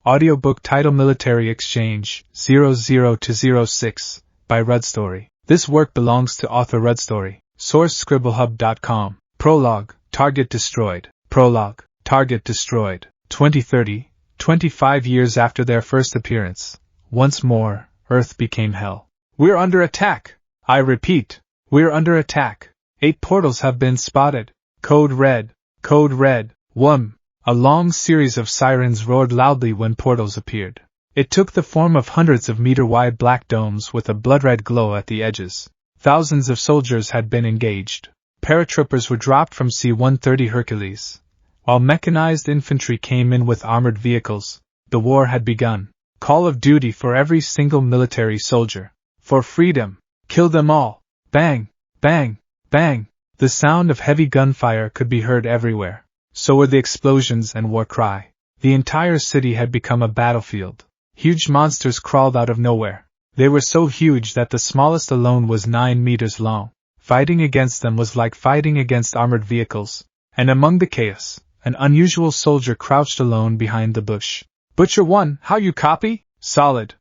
Audiobook title Military Exchange 00-06 by Rudstory. This work belongs to author Rudstory. Source scribblehub.com. Prologue. Target destroyed. Prologue. Target destroyed. 2030, 25 years after their first appearance. Once more, Earth became hell. We're under attack! I repeat, we're under attack. 8 portals have been spotted. Code red. Code red. Whum! A long series of sirens roared loudly when portals appeared. It took the form of hundreds of meter-wide black domes with a blood-red glow at the edges. Thousands of soldiers had been engaged. Paratroopers were dropped from C-130 Hercules. While mechanized infantry came in with armored vehicles, the war had begun. Call of duty for every single military soldier. For freedom. Kill them all. Bang! Bang! Bang! The sound of heavy gunfire could be heard everywhere. So were the explosions and war cry. The entire city had become a battlefield. Huge monsters crawled out of nowhere. They were so huge that the smallest alone was 9 meters long. Fighting against them was like fighting against armored vehicles. And among the chaos, an unusual soldier crouched alone behind the bush. Butcher 1, how you copy? Solid.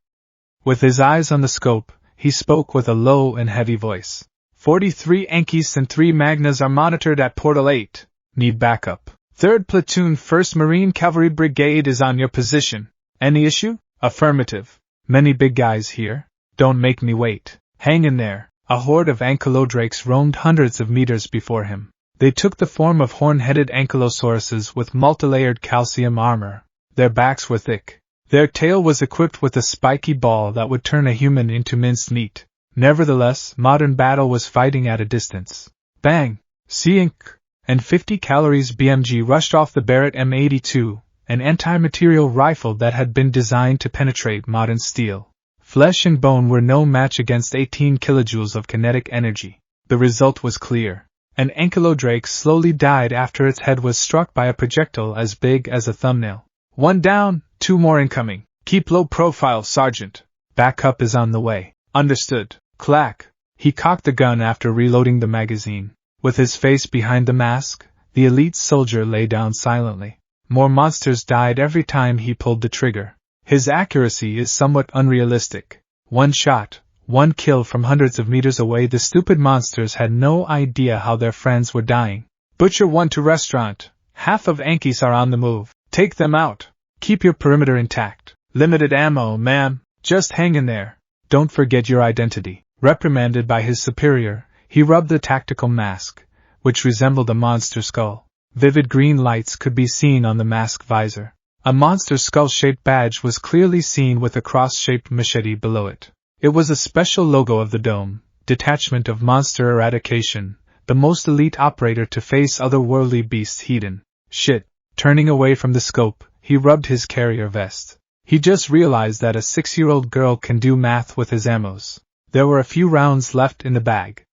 With his eyes on the scope, he spoke with a low and heavy voice. 43 Yankees and 3 Magnas are monitored at Portal 8. Need backup. 3rd Platoon 1st Marine Cavalry Brigade is on your position. Any issue? Affirmative. Many big guys here. Don't make me wait. Hang in there. A horde of ankylodrakes roamed hundreds of meters before him. They took the form of horn-headed ankylosauruses with multilayered calcium armor. Their backs were thick. Their tail was equipped with a spiky ball that would turn a human into minced meat. Nevertheless, modern battle was fighting at a distance. Bang! C-Inc. And 50 calories BMG rushed off the Barrett M82, an anti-material rifle that had been designed to penetrate modern steel. Flesh and bone were no match against 18 kilojoules of kinetic energy. The result was clear. An ankylodrake slowly died after its head was struck by a projectile as big as a thumbnail. 1 down, 2 more incoming. Keep low profile, Sergeant. Backup is on the way. Understood. Clack. He cocked the gun after reloading the magazine. With his face behind the mask, the elite soldier lay down silently. More monsters died every time he pulled the trigger. His accuracy is somewhat unrealistic. 1 shot, 1 kill from hundreds of meters away. The stupid monsters had no idea how their friends were dying. Butcher 1 to restaurant. Half of Yankees are on the move. Take them out. Keep your perimeter intact. Limited ammo, ma'am. Just hang in there. Don't forget your identity. Reprimanded by his superior, he rubbed the tactical mask, which resembled a monster skull. Vivid green lights could be seen on the mask visor. A monster skull-shaped badge was clearly seen with a cross-shaped machete below it. It was a special logo of the Dome, Detachment of Monster Eradication, the most elite operator to face otherworldly beasts hidden. Shit. Turning away from the scope, he rubbed his carrier vest. He just realized that a 6-year-old girl can do math with his ammos. There were a few rounds left in the bag.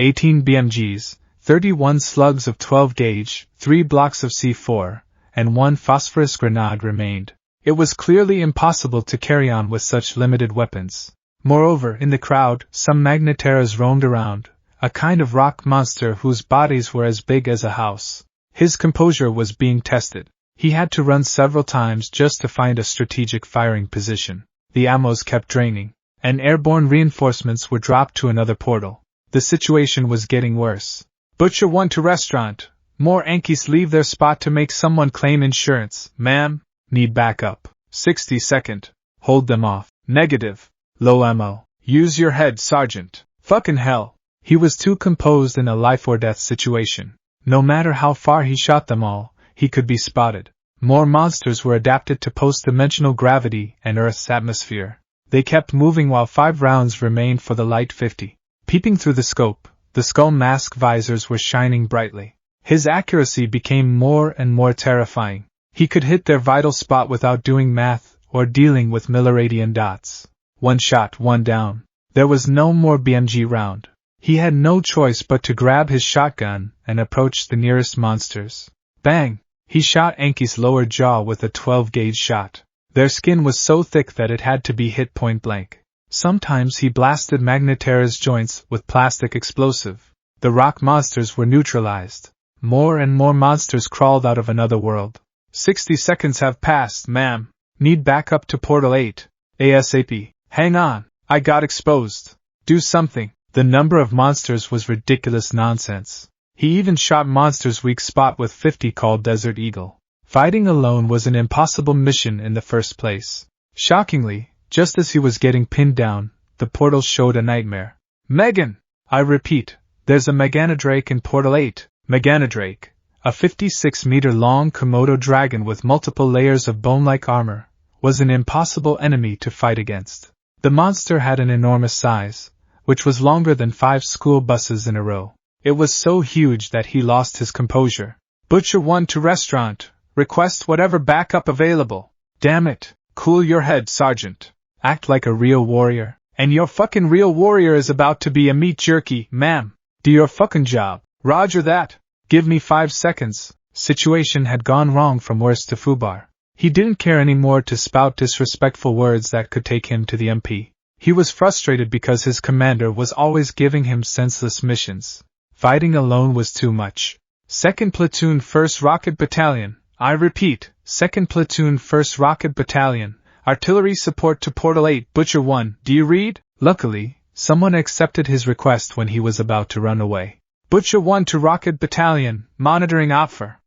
18 BMGs, 31 slugs of 12 gauge, 3 blocks of C4, and 1 phosphorus grenade remained. It was clearly impossible to carry on with such limited weapons. Moreover, in the crowd, some Magneteras roamed around, a kind of rock monster whose bodies were as big as a house. His composure was being tested. He had to run several times just to find a strategic firing position. The ammos kept draining, and airborne reinforcements were dropped to another portal. The situation was getting worse. Butcher 1 to restaurant. More Yankees leave their spot to make someone claim insurance. Ma'am, need backup. 60-second. Hold them off. Negative. Low ammo. Use your head, Sergeant. Fucking hell. He was too composed in a life-or-death situation. No matter how far he shot them all, he could be spotted. More monsters were adapted to post-dimensional gravity and Earth's atmosphere. They kept moving while 5 rounds remained for the light 50. Peeping through the scope, the skull mask visors were shining brightly. His accuracy became more and more terrifying. He could hit their vital spot without doing math or dealing with milliradian dots. 1 shot, 1 down. There was no more BMG round. He had no choice but to grab his shotgun and approach the nearest monsters. Bang! He shot Yankee's lower jaw with a 12-gauge shot. Their skin was so thick that it had to be hit point blank. Sometimes he blasted Magnetera's joints with plastic explosive. The rock monsters were neutralized. More and more monsters crawled out of another world. 60 seconds have passed, ma'am. Need backup to Portal 8. ASAP. Hang on. I got exposed. Do something. The number of monsters was ridiculous nonsense. He even shot monsters' weak spot with 50 called Desert Eagle. Fighting alone was an impossible mission in the first place. Shockingly, just as he was getting pinned down, the portal showed a nightmare. Megan! I repeat, there's a Meganadrake in Portal 8. Meganadrake, a 56-meter-long Komodo dragon with multiple layers of bone-like armor, was an impossible enemy to fight against. The monster had an enormous size, which was longer than 5 school buses in a row. It was so huge that he lost his composure. Butcher 1 to restaurant. Request whatever backup available. Damn it. Cool your head, Sergeant. Act like a real warrior. And your fucking real warrior is about to be a meat jerky, ma'am. Do your fucking job. Roger that. Give me 5 seconds. Situation had gone wrong from worst to foobar. He didn't care anymore to spout disrespectful words that could take him to the MP. He was frustrated because his commander was always giving him senseless missions. Fighting alone was too much. 2nd Platoon 1st Rocket Battalion. I repeat, 2nd Platoon 1st Rocket Battalion. Artillery support to Portal 8, Butcher 1. Do you read? Luckily, someone accepted his request when he was about to run away. Butcher 1 to Rocket Battalion, monitoring out for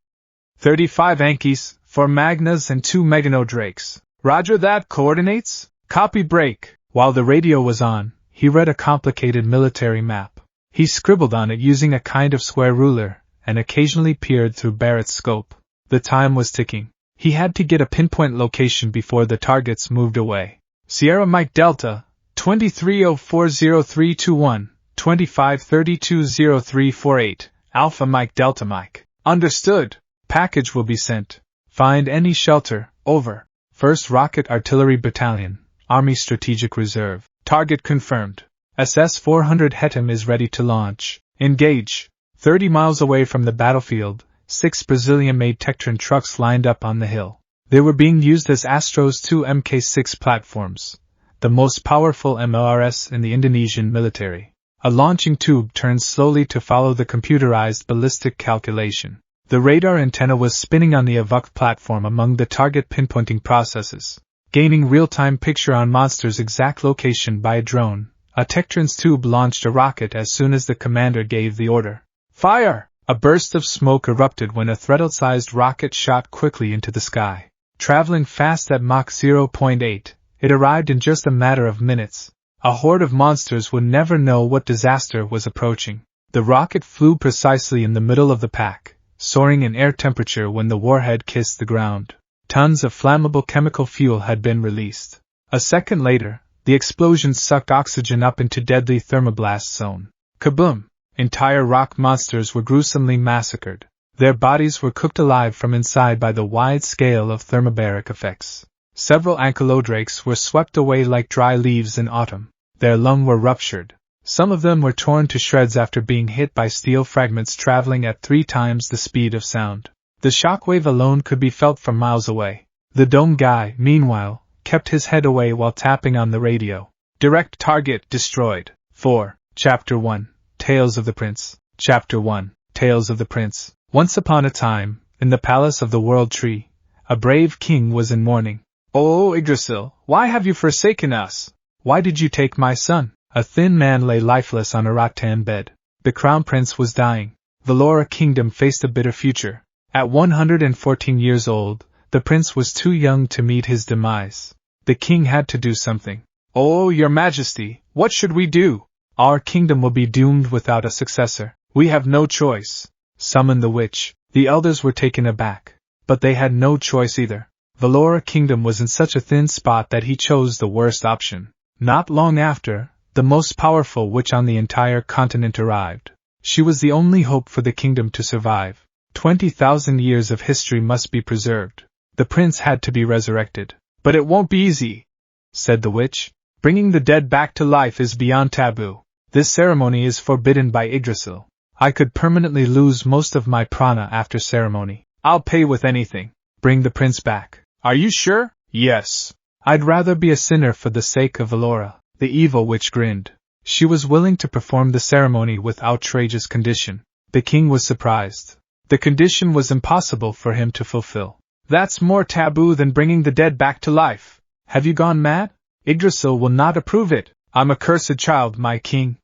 35 Ankies, 4 Magnas and 2 Meganodrakes. Roger that, coordinates? Copy break. While the radio was on, he read a complicated military map. He scribbled on it using a kind of square ruler, and occasionally peered through Barrett's scope. The time was ticking. He had to get a pinpoint location before the targets moved away. Sierra Mike Delta, 23040321, 25320348, Alpha Mike Delta Mike. Understood. Package will be sent. Find any shelter. Over. 1st Rocket Artillery Battalion, Army Strategic Reserve. Target confirmed. SS-400 Hetem is ready to launch. Engage. 30 miles away from the battlefield, 6 Brazilian-made Tectron trucks lined up on the hill. They were being used as Astros 2 Mk6 platforms, the most powerful MLRS in the Indonesian military. A launching tube turned slowly to follow the computerized ballistic calculation. The radar antenna was spinning on the AVUC platform among the target pinpointing processes, gaining real-time picture on monster's exact location by a drone. A Tectron's tube launched a rocket as soon as the commander gave the order. Fire! A burst of smoke erupted when a Threadle-sized rocket shot quickly into the sky. Traveling fast at Mach 0.8, it arrived in just a matter of minutes. A horde of monsters would never know what disaster was approaching. The rocket flew precisely in the middle of the pack, soaring in air temperature when the warhead kissed the ground. Tons of flammable chemical fuel had been released. A second later, the explosion sucked oxygen up into deadly thermoblast zone. Kaboom! Entire rock monsters were gruesomely massacred. Their bodies were cooked alive from inside by the wide scale of thermobaric effects. Several ankylodrakes were swept away like dry leaves in autumn. Their lungs were ruptured. Some of them were torn to shreds after being hit by steel fragments traveling at 3 times the speed of sound. The shockwave alone could be felt from miles away. The dome guy, meanwhile, kept his head away while tapping on the radio. Direct target destroyed. 4. Chapter 1. Tales of the Prince. Chapter 1. Tales of the Prince. Once upon a time, in the palace of the World Tree, a brave king was in mourning. "Oh, Yggdrasil, why have you forsaken us? Why did you take my son?" A thin man lay lifeless on a rattan bed. The crown prince was dying. Valora Kingdom faced a bitter future. At 114 years old, the prince was too young to meet his demise. The king had to do something. "Oh, your majesty, what should we do? Our kingdom will be doomed without a successor. We have no choice." Summon the witch. The elders were taken aback. But they had no choice either. Valora Kingdom was in such a thin spot that he chose the worst option. Not long after, the most powerful witch on the entire continent arrived. She was the only hope for the kingdom to survive. 20,000 years of history must be preserved. The prince had to be resurrected. "But it won't be easy," said the witch. "Bringing the dead back to life is beyond taboo. This ceremony is forbidden by Yggdrasil. I could permanently lose most of my prana after ceremony. I'll pay with anything. Bring the prince back." "Are you sure?" "Yes. I'd rather be a sinner for the sake of Valora." The evil witch grinned. She was willing to perform the ceremony with outrageous condition. The king was surprised. The condition was impossible for him to fulfill. That's more taboo than bringing the dead back to life. Have you gone mad? Yggdrasil will not approve it. I'm a cursed child, my king.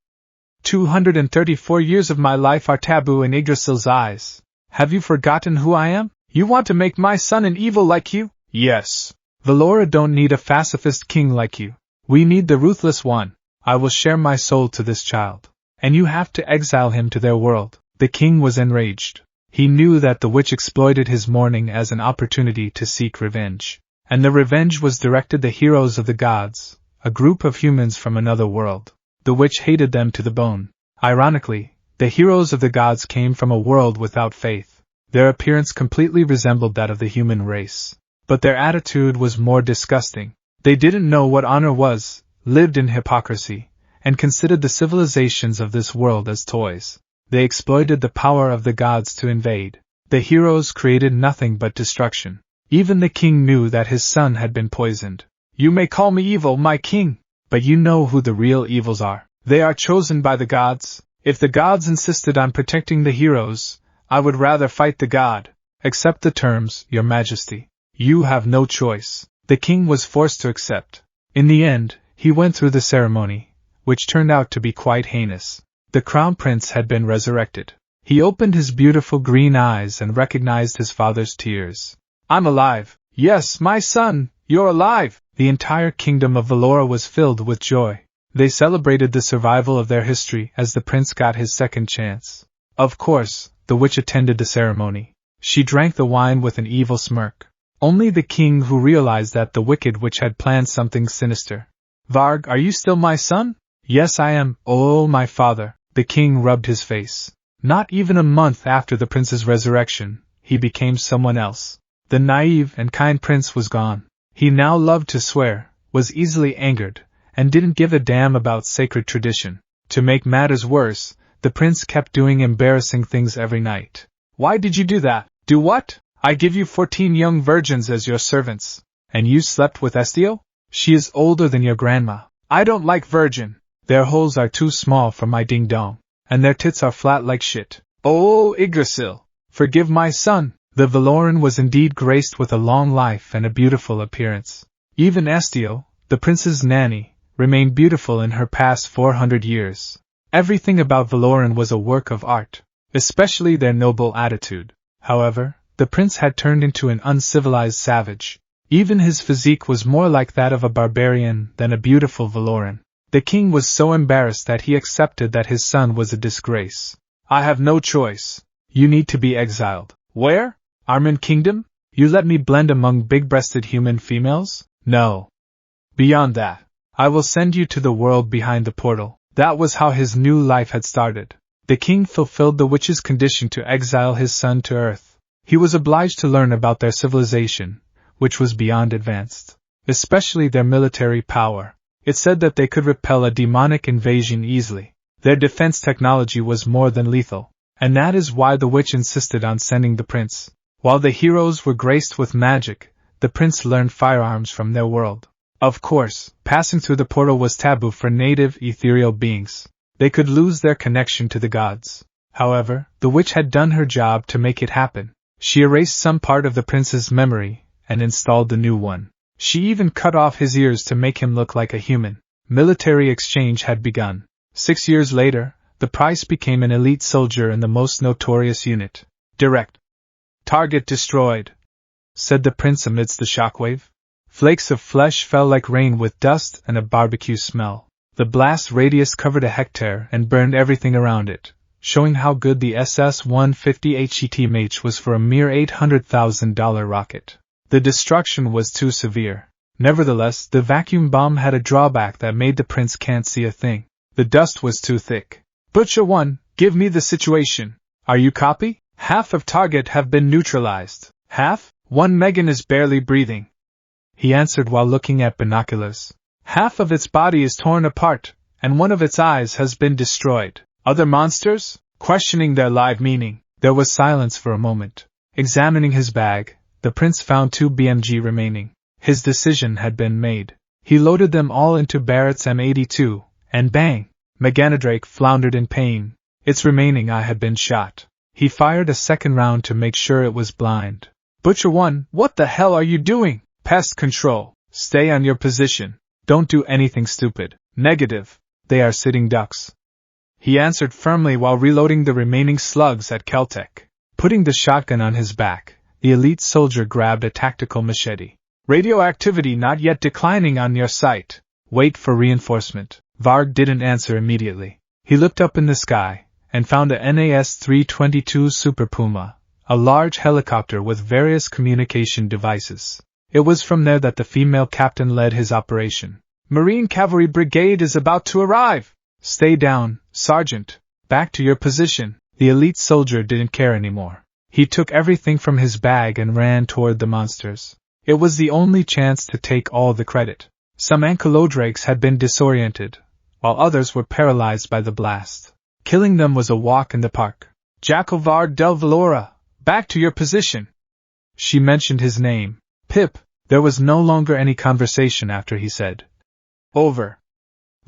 234 years of my life are taboo in Yggdrasil's eyes. Have you forgotten who I am? You want to make my son an evil like you? Yes. Valora don't need a pacifist king like you. We need the ruthless one. I will share my soul to this child. And you have to exile him to their world. The king was enraged. He knew that the witch exploited his mourning as an opportunity to seek revenge. And the revenge was directed the heroes of the gods, a group of humans from another world. The witch hated them to the bone. Ironically, the heroes of the gods came from a world without faith. Their appearance completely resembled that of the human race. But their attitude was more disgusting. They didn't know what honor was, lived in hypocrisy, and considered the civilizations of this world as toys. They exploited the power of the gods to invade. The heroes created nothing but destruction. Even the king knew that his son had been poisoned. You may call me evil, my king, but you know who the real evils are. They are chosen by the gods. If the gods insisted on protecting the heroes, I would rather fight the god. Accept the terms, your majesty. You have no choice. The king was forced to accept. In the end, he went through the ceremony, which turned out to be quite heinous. The crown prince had been resurrected. He opened his beautiful green eyes and recognized his father's tears. I'm alive. Yes, my son, you're alive. The entire kingdom of Valora was filled with joy. They celebrated the survival of their history as the prince got his second chance. Of course, the witch attended the ceremony. She drank the wine with an evil smirk. Only the king who realized that the wicked witch had planned something sinister. Varg, are you still my son? Yes, I am. Oh, my father. The king rubbed his face. Not even a month after the prince's resurrection, he became someone else. The naive and kind prince was gone. He now loved to swear, was easily angered, and didn't give a damn about sacred tradition. To make matters worse, the prince kept doing embarrassing things every night. Why did you do that? Do what? I give you 14 young virgins as your servants. And you slept with Estio? She is older than your grandma. I don't like virgin. Their holes are too small for my ding-dong, and their tits are flat like shit. Oh, Yggdrasil, forgive my son. The Valoran was indeed graced with a long life and a beautiful appearance. Even Estio, the prince's nanny, remained beautiful in her past 400 years. Everything about Valoran was a work of art, especially their noble attitude. However, the prince had turned into an uncivilized savage. Even his physique was more like that of a barbarian than a beautiful Valoran. The king was so embarrassed that he accepted that his son was a disgrace. I have no choice. You need to be exiled. Where? Armin Kingdom? You let me blend among big-breasted human females? No. Beyond that, I will send you to the world behind the portal. That was how his new life had started. The king fulfilled the witch's condition to exile his son to Earth. He was obliged to learn about their civilization, which was beyond advanced, especially their military power. It said that they could repel a demonic invasion easily. Their defense technology was more than lethal, and that is why the witch insisted on sending the prince. While the heroes were graced with magic, the prince learned firearms from their world. Of course, passing through the portal was taboo for native ethereal beings. They could lose their connection to the gods. However, the witch had done her job to make it happen. She erased some part of the prince's memory and installed the new one. She even cut off his ears to make him look like a human. Military exchange had begun. 6 years later, the prince became an elite soldier in the most notorious unit. Direct. Target destroyed, said the prince amidst the shockwave. Flakes of flesh fell like rain with dust and a barbecue smell. The blast radius covered a hectare and burned everything around it, showing how good the SS-150 HETMH was for a mere $800,000 rocket. The destruction was too severe. Nevertheless, the vacuum bomb had a drawback that made the prince can't see a thing. The dust was too thick. Butcher 1, give me the situation. Are you copy? Half of target have been neutralized. Half? 1 Megan is barely breathing. He answered while looking at binoculars. Half of its body is torn apart, and one of its eyes has been destroyed. Other monsters? Questioning their live meaning, there was silence for a moment. Examining his bag, the prince found 2 BMG remaining. His decision had been made. He loaded them all into Barrett's M82, and bang! Meganadrake floundered in pain. Its remaining eye had been shot. He fired a second round to make sure it was blind. Butcher 1, what the hell are you doing? Pest control. Stay on your position. Don't do anything stupid. Negative. They are sitting ducks. He answered firmly while reloading the remaining slugs at Keltec. Putting the shotgun on his back, the elite soldier grabbed a tactical machete. Radioactivity not yet declining on your sight. Wait for reinforcement. Varg didn't answer immediately. He looked up in the sky and found a NAS-322 Super Puma, a large helicopter with various communication devices. It was from there that the female captain led his operation. Marine Cavalry Brigade is about to arrive. Stay down, Sergeant. Back to your position. The elite soldier didn't care anymore. He took everything from his bag and ran toward the monsters. It was the only chance to take all the credit. Some ankylodrakes had been disoriented, while others were paralyzed by the blast. Killing them was a walk in the park. Jacovar del Valora, back to your position. She mentioned his name. Pip. There was no longer any conversation after he said, over.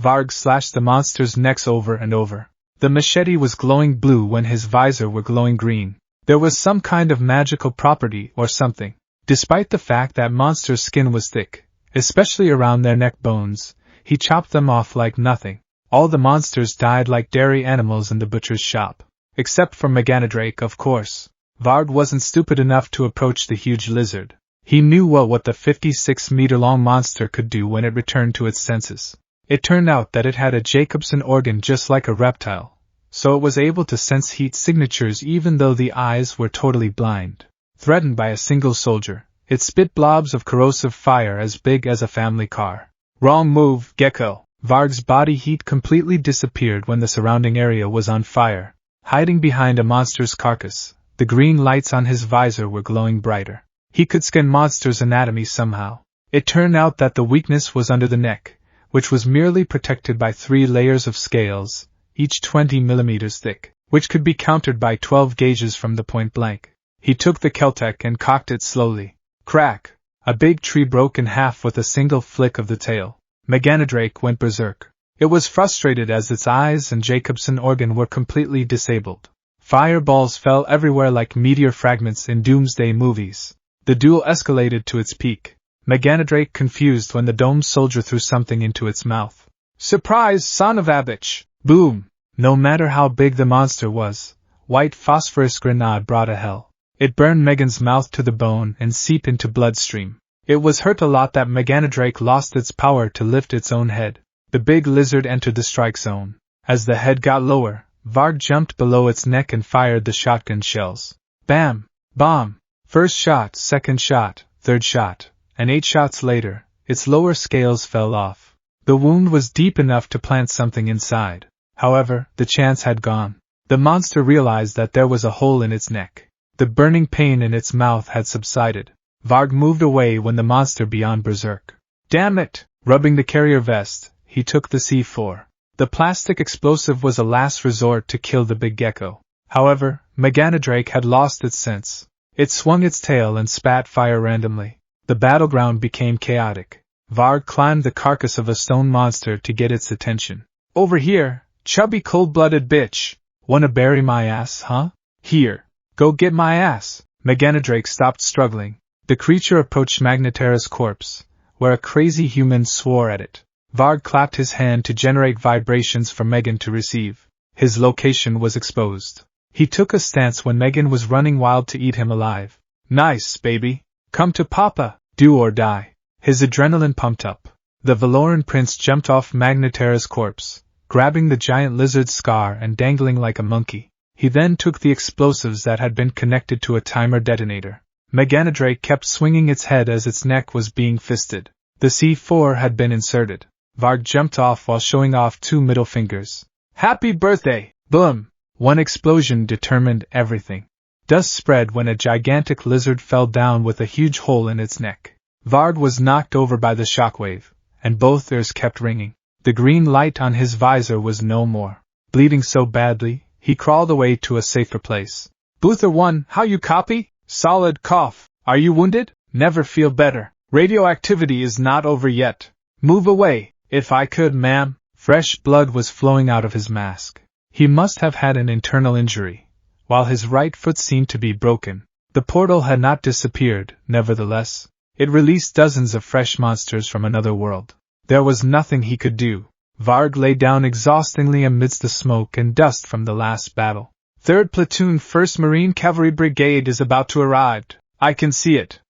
Varg slashed the monsters' necks over and over. The machete was glowing blue when his visor were glowing green. There was some kind of magical property or something. Despite the fact that monsters' skin was thick, especially around their neck bones, he chopped them off like nothing. All the monsters died like dairy animals in the butcher's shop. Except for Meganadrake, of course. Varg wasn't stupid enough to approach the huge lizard. He knew well what the 56-meter-long monster could do when it returned to its senses. It turned out that it had a Jacobson organ just like a reptile, so it was able to sense heat signatures even though the eyes were totally blind. Threatened by a single soldier, it spit blobs of corrosive fire as big as a family car. Wrong move, Gecko! Varg's body heat completely disappeared when the surrounding area was on fire. Hiding behind a monster's carcass, the green lights on his visor were glowing brighter. He could scan monsters' anatomy somehow. It turned out that the weakness was under the neck, which was merely protected by 3 layers of scales, each 20 millimeters thick, which could be countered by 12 gauges from the point blank. He took the Keltec and cocked it slowly. Crack! A big tree broke in half with a single flick of the tail. Meganadrake went berserk. It was frustrated as its eyes and Jacobson organ were completely disabled. Fireballs fell everywhere like meteor fragments in doomsday movies. The duel escalated to its peak. Meganadrake confused when the domed soldier threw something into its mouth. Surprise, son of a bitch! Boom! No matter how big the monster was, white phosphorus grenade brought a hell. It burned Megan's mouth to the bone and seeped into bloodstream. It was hurt a lot that Meganadrake lost its power to lift its own head. The big lizard entered the strike zone. As the head got lower, Varg jumped below its neck and fired the shotgun shells. Bam! Bomb! First shot, second shot, third shot, and 8 shots later, its lower scales fell off. The wound was deep enough to plant something inside. However, the chance had gone. The monster realized that there was a hole in its neck. The burning pain in its mouth had subsided. Varg moved away when the monster beyond berserk. Damn it! Rubbing the carrier vest, he took the C4. The plastic explosive was a last resort to kill the big gecko. However, Meganadrake had lost its sense. It swung its tail and spat fire randomly. The battleground became chaotic. Varg climbed the carcass of a stone monster to get its attention. Over here, chubby cold-blooded bitch. Wanna bury my ass, huh? Here. Go get my ass. Meganadrake stopped struggling. The creature approached Magnetara's corpse, where a crazy human swore at it. Varg clapped his hand to generate vibrations for Megan to receive. His location was exposed. He took a stance when Megan was running wild to eat him alive. Nice, baby. Come to Papa, do or die. His adrenaline pumped up. The Valoran prince jumped off Magnetara's corpse, grabbing the giant lizard's scar and dangling like a monkey. He then took the explosives that had been connected to a timer detonator. Meganadrake kept swinging its head as its neck was being fisted. The C4 had been inserted. Varg jumped off while showing off 2 middle fingers. Happy birthday! Boom! One explosion determined everything. Dust spread when a gigantic lizard fell down with a huge hole in its neck. Varg was knocked over by the shockwave, and both ears kept ringing. The green light on his visor was no more. Bleeding so badly, he crawled away to a safer place. Boother 1, how you copy? Solid cough. Are you wounded? Never feel better. Radioactivity is not over yet. Move away, if I could, ma'am. Fresh blood was flowing out of his mask. He must have had an internal injury, while his right foot seemed to be broken. The portal had not disappeared, nevertheless. It released dozens of fresh monsters from another world. There was nothing he could do. Varg lay down exhaustingly amidst the smoke and dust from the last battle. 3rd Platoon 1st Marine Cavalry Brigade is about to arrive. I can see it.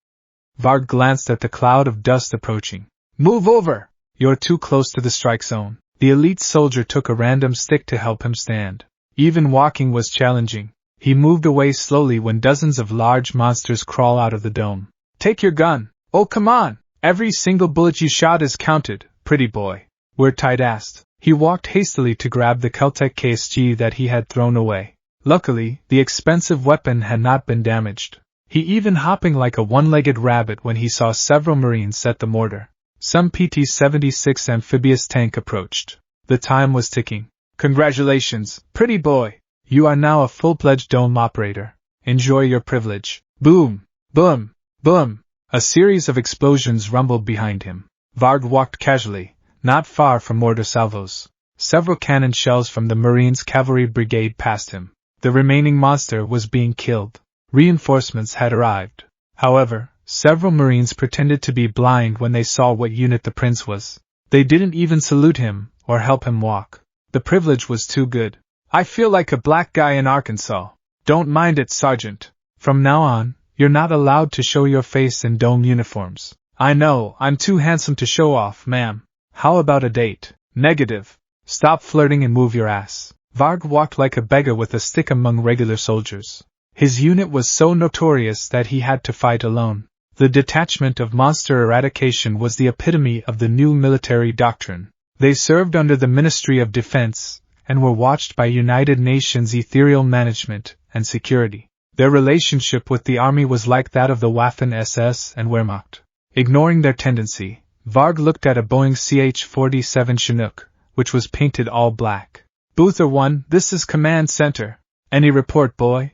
Varg glanced at the cloud of dust approaching. Move over! You're too close to the strike zone. The elite soldier took a random stick to help him stand. Even walking was challenging. He moved away slowly when dozens of large monsters crawl out of the dome. Take your gun. Oh, come on! Every single bullet you shot is counted, pretty boy. Weird-Tide asked. He walked hastily to grab the Keltec KSG that he had thrown away. Luckily, the expensive weapon had not been damaged. He even hopping like a one-legged rabbit when he saw several Marines set the mortar. Some PT-76 amphibious tank approached. The time was ticking. Congratulations, pretty boy. You are now a full-fledged dome operator. Enjoy your privilege. Boom! Boom! Boom! A series of explosions rumbled behind him. Varg walked casually, not far from mortar salvos. Several cannon shells from the Marines' cavalry brigade passed him. The remaining monster was being killed. Reinforcements had arrived. However, several Marines pretended to be blind when they saw what unit the prince was. They didn't even salute him or help him walk. The privilege was too good. I feel like a black guy in Arkansas. Don't mind it, Sergeant. From now on, you're not allowed to show your face in dome uniforms. I know, I'm too handsome to show off, ma'am. How about a date? Negative. Stop flirting and move your ass. Varg walked like a beggar with a stick among regular soldiers. His unit was so notorious that he had to fight alone. The detachment of monster eradication was the epitome of the new military doctrine. They served under the Ministry of Defense, and were watched by United Nations Ethereal Management and Security. Their relationship with the army was like that of the Waffen-SS and Wehrmacht. Ignoring their tendency, Varg looked at a Boeing CH-47 Chinook, which was painted all black. Booth 1, this is Command Center. Any report, boy?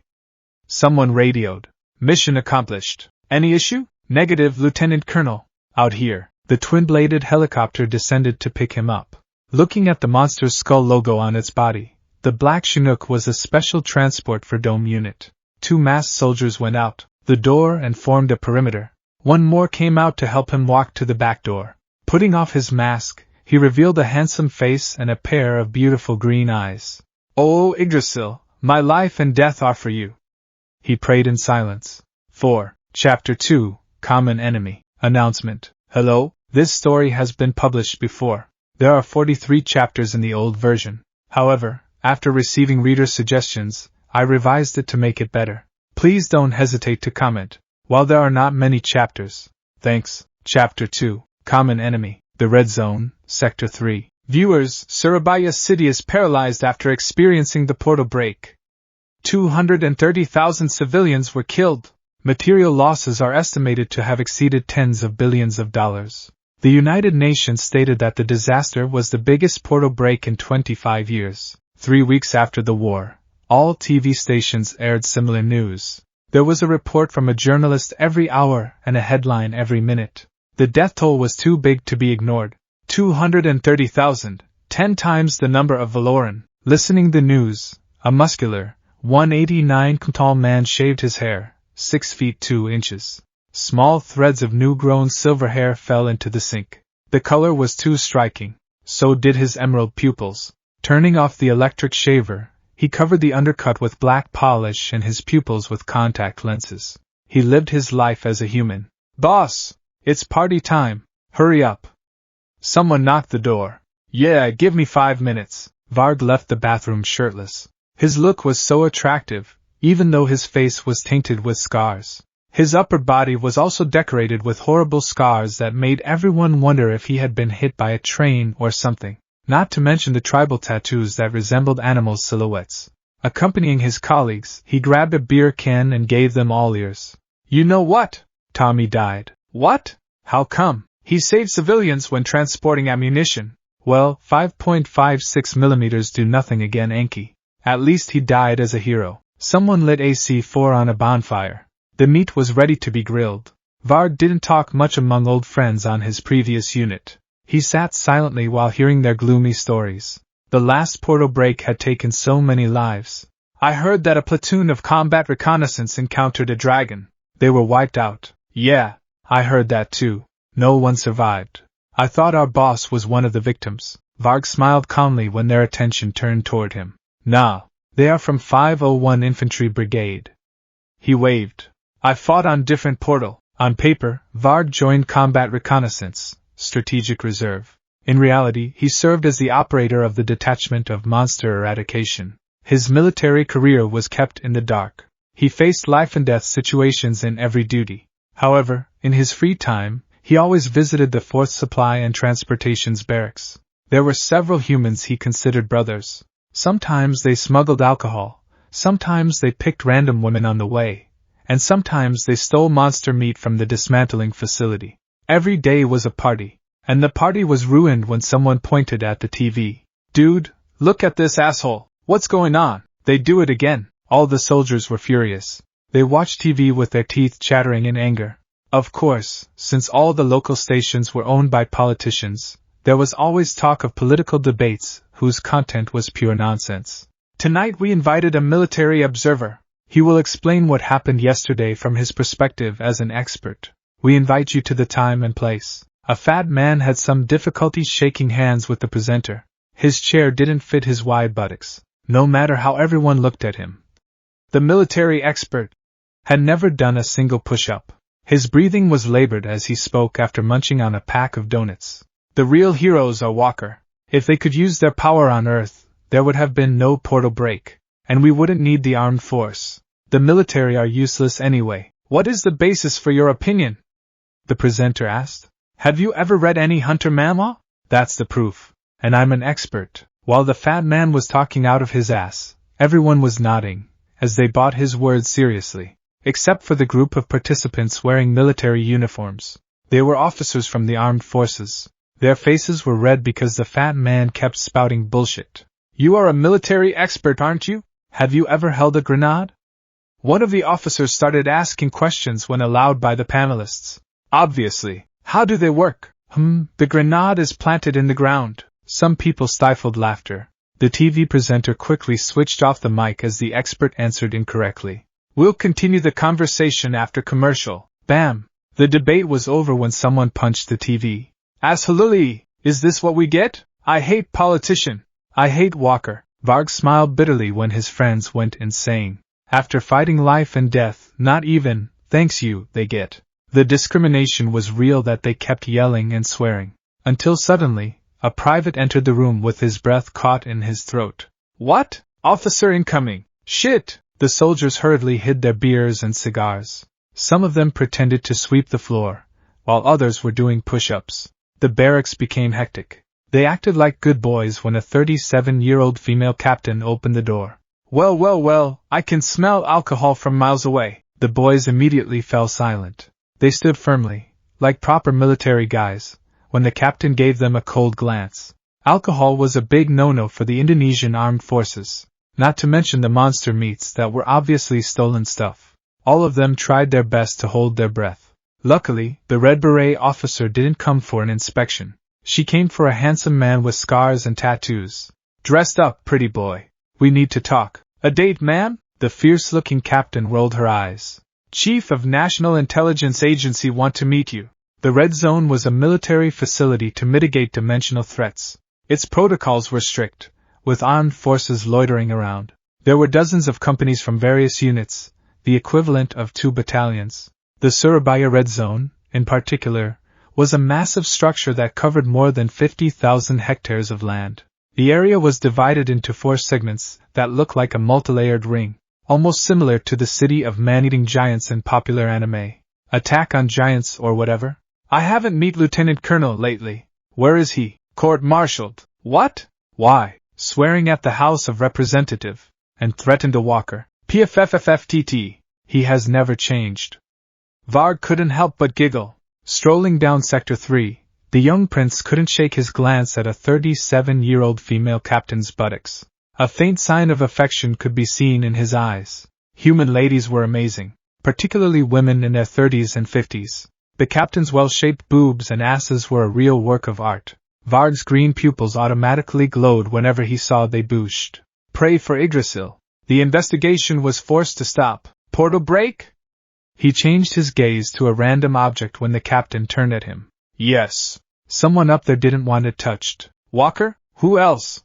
Someone radioed. Mission accomplished. Any issue? Negative, Lieutenant Colonel. Out here. The twin-bladed helicopter descended to pick him up. Looking at the monster's skull logo on its body, the black Chinook was a special transport for Dome Unit. 2 masked soldiers went out the door and formed a perimeter. One more came out to help him walk to the back door. Putting off his mask, he revealed a handsome face and a pair of beautiful green eyes. Oh, Yggdrasil, my life and death are for you. He prayed in silence. 4. Chapter 2, Common Enemy. Announcement. Hello, this story has been published before. There are 43 chapters in the old version. However, after receiving reader suggestions, I revised it to make it better. Please don't hesitate to comment. While there are not many chapters. Thanks. Chapter 2, Common Enemy. The Red Zone, Sector 3. Viewers, Surabaya City is paralyzed after experiencing the portal break. 230,000 civilians were killed. Material losses are estimated to have exceeded tens of billions of dollars. The United Nations stated that the disaster was the biggest portal break in 25 years. 3 weeks after the war, all TV stations aired similar news. There was a report from a journalist every hour and a headline every minute. The death toll was too big to be ignored. 230,000, 10 times the number of Valoran. Listening the news, a muscular, 189-tall man shaved his hair, 6 feet 2 inches. Small threads of new-grown silver hair fell into the sink. The color was too striking. So did his emerald pupils. Turning off the electric shaver, he covered the undercut with black polish and his pupils with contact lenses. He lived his life as a human. Boss! It's party time. Hurry up. Someone knocked the door. Yeah, give me 5 minutes. Varg left the bathroom shirtless. His look was so attractive, even though his face was tainted with scars. His upper body was also decorated with horrible scars that made everyone wonder if he had been hit by a train or something. Not to mention the tribal tattoos that resembled animal silhouettes. Accompanying his colleagues, he grabbed a beer can and gave them all ears. You know what? Tommy died. What? How come? He saved civilians when transporting ammunition. Well, 5.56 millimeters do nothing again, Enki. At least he died as a hero. Someone lit AC-4 on a bonfire. The meat was ready to be grilled. Varg didn't talk much among old friends on his previous unit. He sat silently while hearing their gloomy stories. The last portal break had taken so many lives. I heard that a platoon of combat reconnaissance encountered a dragon. They were wiped out. Yeah, I heard that too. No one survived. I thought our boss was one of the victims. Varg smiled calmly when their attention turned toward him. Nah, they are from 501 Infantry Brigade. He waved. I fought on different portal. On paper, Varg joined Combat Reconnaissance, Strategic Reserve. In reality, he served as the operator of the Detachment of Monster Eradication. His military career was kept in the dark. He faced life-and-death situations in every duty. However, in his free time, he always visited the 4th Supply and Transportation's barracks. There were several humans he considered brothers. Sometimes they smuggled alcohol, sometimes they picked random women on the way, and sometimes they stole monster meat from the dismantling facility. Every day was a party, and the party was ruined when someone pointed at the TV. Dude, look at this asshole, what's going on? They do it again. All the soldiers were furious. They watched TV with their teeth chattering in anger. Of course, since all the local stations were owned by politicians, there was always talk of political debates whose content was pure nonsense. Tonight we invited a military observer. He will explain what happened yesterday from his perspective as an expert. We invite you to the time and place. A fat man had some difficulty shaking hands with the presenter. His chair didn't fit his wide buttocks, no matter how everyone looked at him. The military expert had never done a single push-up. His breathing was labored as he spoke after munching on a pack of donuts. The real heroes are Walker. If they could use their power on Earth, there would have been no portal break, and we wouldn't need the armed force. The military are useless anyway. What is the basis for your opinion? The presenter asked. Have you ever read any Hunter Mamma? That's the proof. And I'm an expert. While the fat man was talking out of his ass, everyone was nodding, as they bought his words seriously, except for the group of participants wearing military uniforms. They were officers from the armed forces. Their faces were red because the fat man kept spouting bullshit. You are a military expert, aren't you? Have you ever held a grenade? One of the officers started asking questions when allowed by the panelists. Obviously. How do they work? The grenade is planted in the ground. Some people stifled laughter. The TV presenter quickly switched off the mic as the expert answered incorrectly. We'll continue the conversation after commercial. Bam! The debate was over when someone punched the TV. Absolutely! Is this what we get? I hate politician. I hate Walker. Varg smiled bitterly when his friends went insane. After fighting life and death, not even, thanks you, they get. The discrimination was real that they kept yelling and swearing. Until suddenly, a private entered the room with his breath caught in his throat. What? Officer incoming! Shit! The soldiers hurriedly hid their beers and cigars. Some of them pretended to sweep the floor, while others were doing push-ups. The barracks became hectic. They acted like good boys when a 37-year-old female captain opened the door. Well, I can smell alcohol from miles away. The boys immediately fell silent. They stood firmly, like proper military guys, when the captain gave them a cold glance. Alcohol was a big no-no for the Indonesian armed forces, not to mention the monster meats that were obviously stolen stuff. All of them tried their best to hold their breath. Luckily, the Red Beret officer didn't come for an inspection. She came for a handsome man with scars and tattoos. Dressed up, pretty boy. We need to talk. A date, ma'am? The fierce-looking captain rolled her eyes. Chief of National Intelligence Agency want to meet you. The Red Zone was a military facility to mitigate dimensional threats. Its protocols were strict, with armed forces loitering around. There were dozens of companies from various units, the equivalent of 2 battalions. The Surabaya Red Zone, in particular, was a massive structure that covered more than 50,000 hectares of land. The area was divided into 4 segments that looked like a multilayered ring, almost similar to the city of man-eating giants in popular anime. Attack on Giants or whatever? I haven't met Lieutenant Colonel lately. Where is he? Court-martialed. What? Why? Swearing at the House of Representative, and threatened a Walker. PFFFFTT. He has never changed. Varg couldn't help but giggle. Strolling down Sector 3, the young prince couldn't shake his glance at a 37-year-old female captain's buttocks. A faint sign of affection could be seen in his eyes. Human ladies were amazing, particularly women in their 30s and 50s. The captain's well-shaped boobs and asses were a real work of art. Varg's green pupils automatically glowed whenever he saw they booshed. Pray for Yggdrasil. The investigation was forced to stop. Portal break? He changed his gaze to a random object when the captain turned at him. Yes. Someone up there didn't want it touched. Walker? Who else?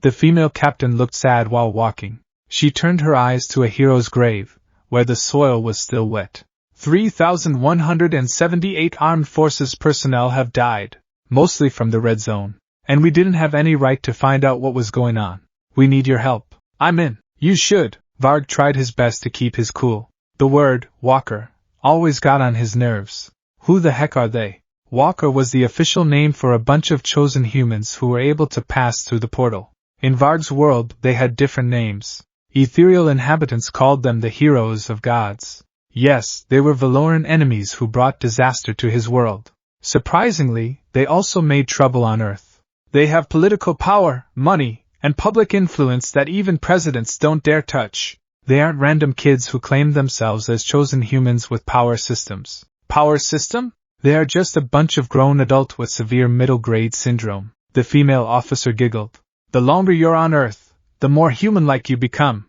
The female captain looked sad while walking. She turned her eyes to a hero's grave, where the soil was still wet. 3,178 armed forces personnel have died, mostly from the red zone. And we didn't have any right to find out what was going on. We need your help. I'm in. You should. Varg tried his best to keep his cool. The word, Walker, always got on his nerves. Who the heck are they? Walker was the official name for a bunch of chosen humans who were able to pass through the portal. In Varg's world, they had different names. Ethereal inhabitants called them the heroes of gods. Yes, they were Valoran enemies who brought disaster to his world. Surprisingly, they also made trouble on Earth. They have political power, money, and public influence that even presidents don't dare touch. They aren't random kids who claim themselves as chosen humans with power systems. Power system? They are just a bunch of grown adults with severe middle-grade syndrome. The female officer giggled. The longer you're on Earth, the more human-like you become.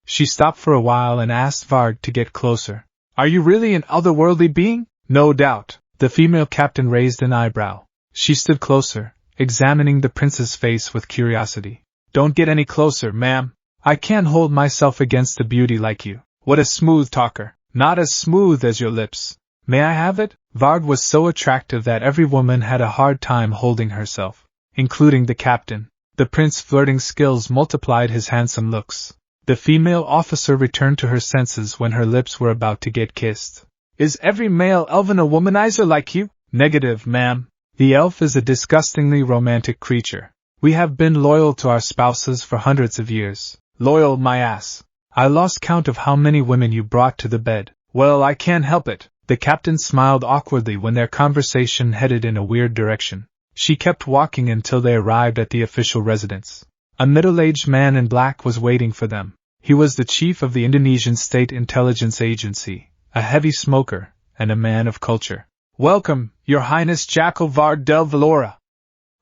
She stopped for a while and asked Varg to get closer. Are you really an otherworldly being? No doubt. The female captain raised an eyebrow. She stood closer, examining the prince's face with curiosity. Don't get any closer, ma'am. I can't hold myself against a beauty like you. What a smooth talker. Not as smooth as your lips. May I have it? Varg was so attractive that every woman had a hard time holding herself, including the captain. The prince's flirting skills multiplied his handsome looks. The female officer returned to her senses when her lips were about to get kissed. Is every male elven a womanizer like you? Negative, ma'am. The elf is a disgustingly romantic creature. We have been loyal to our spouses for hundreds of years. Loyal, my ass. I lost count of how many women you brought to the bed. Well, I can't help it. The captain smiled awkwardly when their conversation headed in a weird direction. She kept walking until they arrived at the official residence. A middle-aged man in black was waiting for them. He was the chief of the Indonesian State Intelligence Agency, a heavy smoker, and a man of culture. Welcome, Your Highness Jackal Varg del Valora.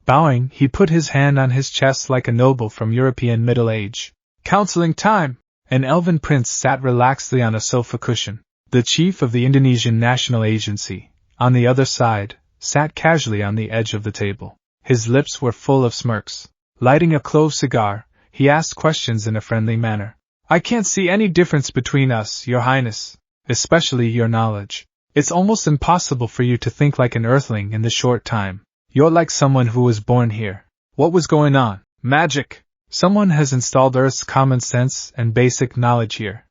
Bowing, he put his hand on his chest like a noble from European middle age. Counseling time! An elven prince sat relaxedly on a sofa cushion. The chief of the Indonesian National Agency, on the other side, sat casually on the edge of the table. His lips were full of smirks. Lighting a clove cigar, he asked questions in a friendly manner. I can't see any difference between us, Your Highness, especially your knowledge. It's almost impossible for you to think like an earthling in the short time. You're like someone who was born here. What was going on? Magic. Someone has installed Earth's common sense and basic knowledge here.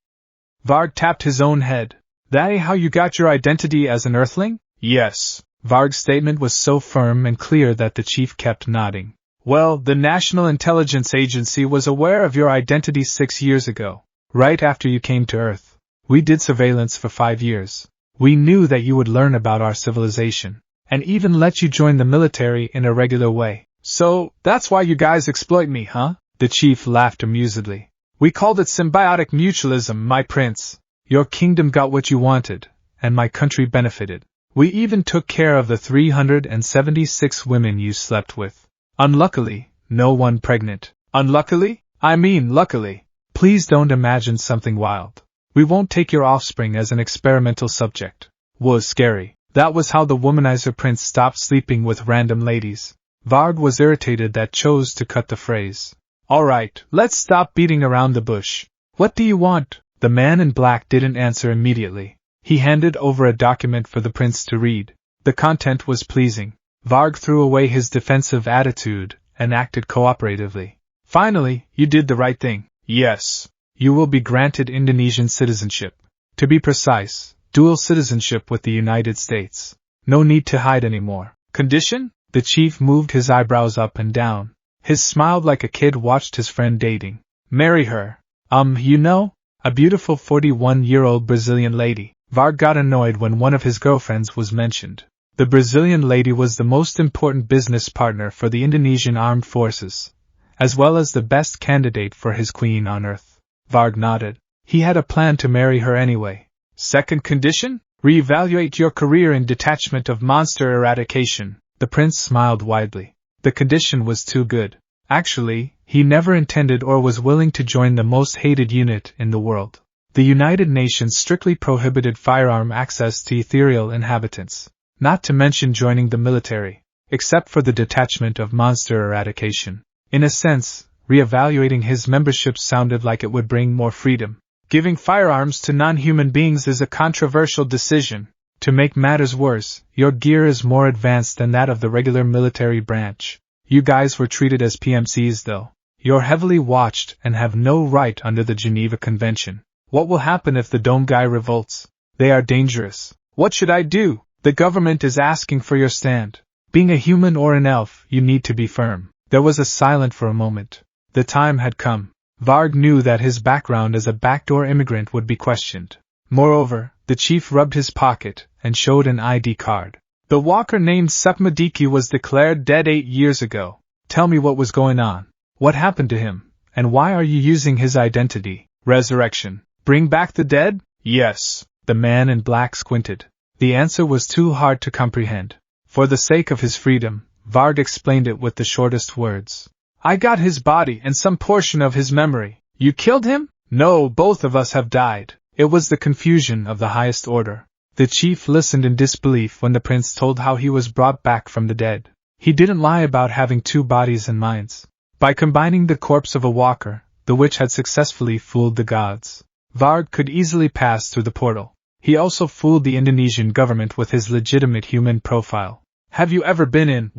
Varg tapped his own head. That how you got your identity as an earthling? Yes. Varg's statement was so firm and clear that the chief kept nodding. Well, the National Intelligence Agency was aware of your identity 6 years ago, right after you came to Earth. We did surveillance for 5 years. We knew that you would learn about our civilization, and even let you join the military in a regular way. So, that's why you guys exploit me, huh? The chief laughed amusedly. We called it symbiotic mutualism, my prince. Your kingdom got what you wanted, and my country benefited. We even took care of the 376 women you slept with. Unluckily, no one pregnant. Unluckily? I mean luckily. Please don't imagine something wild. We won't take your offspring as an experimental subject. Was scary. That was how the womanizer prince stopped sleeping with random ladies. Varg was irritated that chose to cut the phrase. Alright, let's stop beating around the bush. What do you want? The man in black didn't answer immediately. He handed over a document for the prince to read. The content was pleasing. Varg threw away his defensive attitude and acted cooperatively. Finally, you did the right thing. Yes. You will be granted Indonesian citizenship. To be precise, dual citizenship with the United States. No need to hide anymore. Condition? The chief moved his eyebrows up and down. His smiled like a kid watched his friend dating. Marry her. You know? A beautiful 41-year-old Brazilian lady. Varg got annoyed when one of his girlfriends was mentioned. The Brazilian lady was the most important business partner for the Indonesian armed forces, as well as the best candidate for his queen on Earth. Varg nodded. He had a plan to marry her anyway. Second condition? Reevaluate your career in detachment of monster eradication. The prince smiled widely. The condition was too good. Actually, he never intended or was willing to join the most hated unit in the world. The United Nations strictly prohibited firearm access to ethereal inhabitants, not to mention joining the military, except for the detachment of monster eradication. In a sense, re-evaluating his membership sounded like it would bring more freedom. Giving firearms to non-human beings is a controversial decision. To make matters worse, your gear is more advanced than that of the regular military branch. You guys were treated as PMCs though. You're heavily watched and have no right under the Geneva Convention. What will happen if the Dome guy revolts? They are dangerous. What should I do? The government is asking for your stand. Being a human or an elf, you need to be firm. There was a silence for a moment. The time had come. Varg knew that his background as a backdoor immigrant would be questioned. Moreover, the chief rubbed his pocket and showed an ID card. The walker named Sepmadiki was declared dead 8 years ago. Tell me what was going on. What happened to him? And why are you using his identity? Resurrection. Bring back the dead? Yes. The man in black squinted. The answer was too hard to comprehend. For the sake of his freedom, Varg explained it with the shortest words. I got his body and some portion of his memory. You killed him? No, both of us have died. It was the confusion of the highest order. The chief listened in disbelief when the prince told how he was brought back from the dead. He didn't lie about having 2 bodies and minds. By combining the corpse of a walker, the witch had successfully fooled the gods. Varg could easily pass through the portal. He also fooled the Indonesian government with his legitimate human profile. Have you ever been in,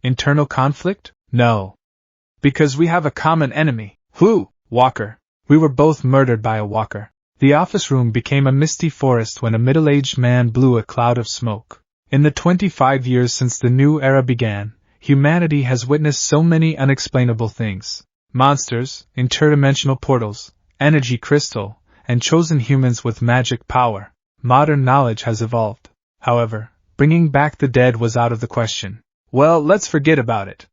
internal conflict? No. Because we have a common enemy. Who? Walker. We were both murdered by a walker. The office room became a misty forest when a middle-aged man blew a cloud of smoke. In the 25 years since the new era began, humanity has witnessed so many unexplainable things. Monsters, interdimensional portals, energy crystal, and chosen humans with magic power. Modern knowledge has evolved. However, bringing back the dead was out of the question. Well, let's forget about it.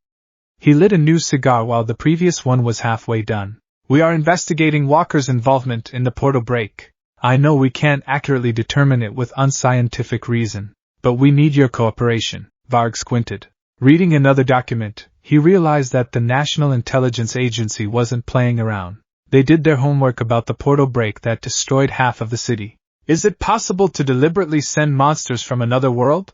He lit a new cigar while the previous one was halfway done. We are investigating Walker's involvement in the portal break. I know we can't accurately determine it with unscientific reason, but we need your cooperation. Varg squinted. Reading another document, he realized that the National Intelligence Agency wasn't playing around. They did their homework about the portal break that destroyed half of the city. Is it possible to deliberately send monsters from another world?